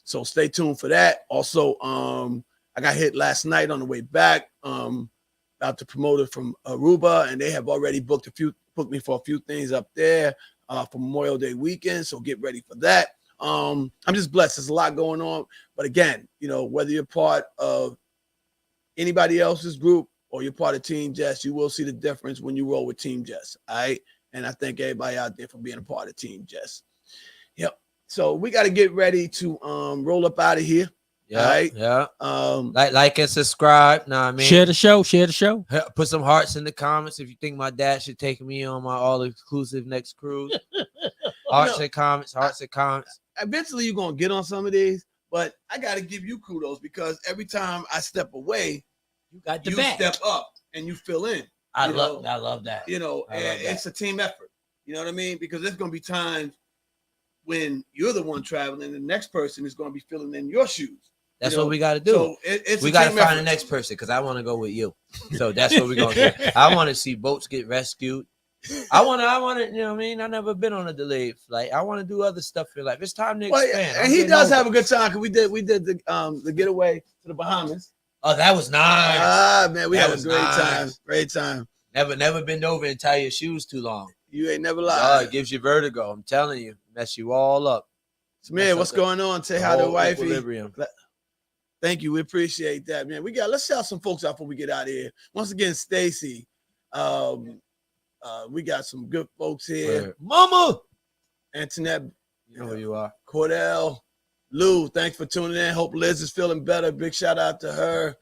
So stay tuned for that. Also, I got hit last night on the way back about out to promoter from Aruba, and they have already booked me for a few things up there for Memorial Day weekend. So get ready for that. I'm just blessed. There's a lot going on. But again, whether you're part of anybody else's group or you're part of Team Jess, you will see the difference when you roll with Team Jess. All right. And I thank everybody out there for being a part of Team Jess. Yep. So we got to get ready to roll up out of here. Yeah. All right. Yeah. Like and subscribe. Nah, I mean, Share the show. Put some hearts in the comments if you think my dad should take me on my all-exclusive next cruise. Hearts and comments. Eventually, you're gonna get on some of these, but I got to give you kudos because every time I step away, You got the you back. step up and you fill in. I love that. It's a team effort. You know what I mean? Because there's gonna be times when you're the one traveling, and the next person is gonna be filling in your shoes. That's what we got to do. So we got to find the next person because I want to go with you. So that's what we're going to do. I want to see boats get rescued. I want to, you know what I mean? I've never been on a delayed flight. I want to do other stuff in life. It's time to expand. And he does have a good time because we did the getaway to the Bahamas. Oh, that was nice. Man, we had a great time. Never been over and tie your shoes too long. You ain't never Oh, lied. it gives you vertigo. I'm telling you, mess you all up. So, man, what's going on? Say hi to wifey. Equilibrium. Thank you. We appreciate that, man. Let's shout some folks out before we get out of here. Once again, Stacy. We got some good folks here. Mama. Antoinette. You know who you are. Cordell. Lou, thanks for tuning in. Hope Liz is feeling better. Big shout out to her.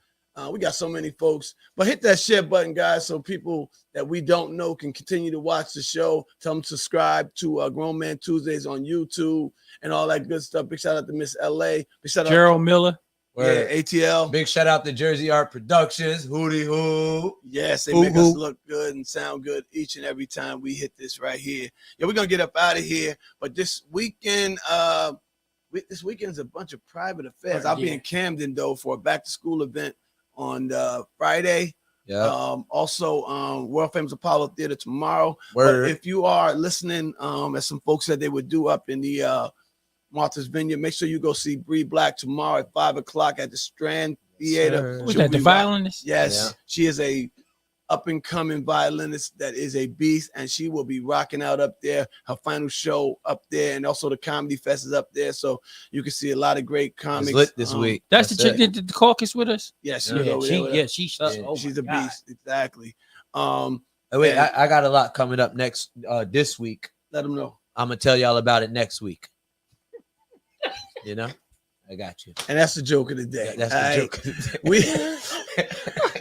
We got so many folks. But hit that share button, guys, so people that we don't know can continue to watch the show. Tell them to subscribe to Grown Man Tuesdays on YouTube and all that good stuff. Big shout out to Miss LA. Big shout out Gerald Miller. Yeah, ATL. Big shout out to Jersey Art Productions. Hootie hoo. Yes, they make us look good and sound good each and every time we hit this right here. Yeah, we're gonna get up out of here. But this weekend, this weekend is a bunch of private affairs. I'll be in Camden though for a back to school event on Friday. Yeah. Also, World Famous Apollo Theater tomorrow. Word. But if you are listening, as some folks said they would do up in the Martha's Vineyard, make sure you go see Bree Black tomorrow at 5:00 at the Strand Theater. Was that the violinist? Yes, Yeah. She is a up-and-coming violinist that is a beast, and she will be rocking out up there. Her final show up there, and also the Comedy Fest is up there, so you can see a lot of great comics. It's lit this week. That's the chick that did the caucus with us. Yes, She's she's a beast. Exactly. Wait, I got a lot coming up next this week. Let them know. I'm gonna tell y'all about it next week. You know, I got you. And that's the joke of the day. That's the joke. Of the day. We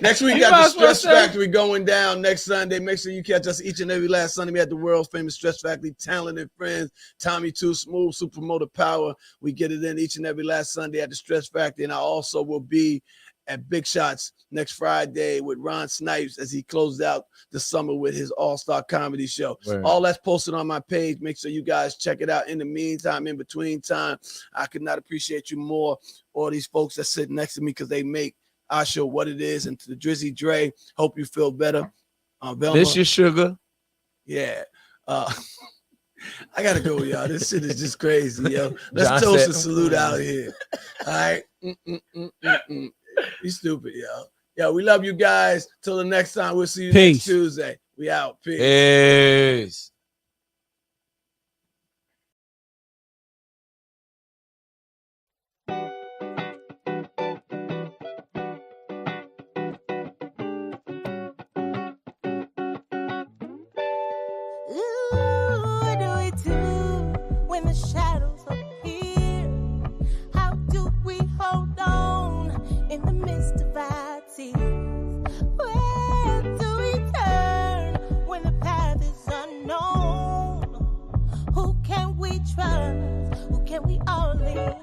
next week got the Stress Factory going down next Sunday. Make sure you catch us each and every last Sunday. We had the world famous Stress Factory, talented friends, Tommy Too Smooth, Supermotor Power. We get it in each and every last Sunday at the Stress Factory. And I also will be at Big Shots next Friday with Ron Snipes as he closed out the summer with his all-star comedy show. Word. All that's posted on my page. Make sure you guys check it out. In the meantime, in between time, I could not appreciate you more. All these folks that sit next to me because they make our show what it is. And to the Drizzy Dre, hope you feel better. Velma, This your sugar. yeah. I gotta go, y'all. This shit is just crazy, yo. Let's John toast said, and salute out here. All right. Be stupid, yo. Yo, we love you guys. Till the next time, we'll see you next Tuesday. We out. Peace. Peace. What do we do when the shadows appear? How do we hold on in the midst of our tears? Where do we turn when the path is unknown? Who can we trust? Who can we all lean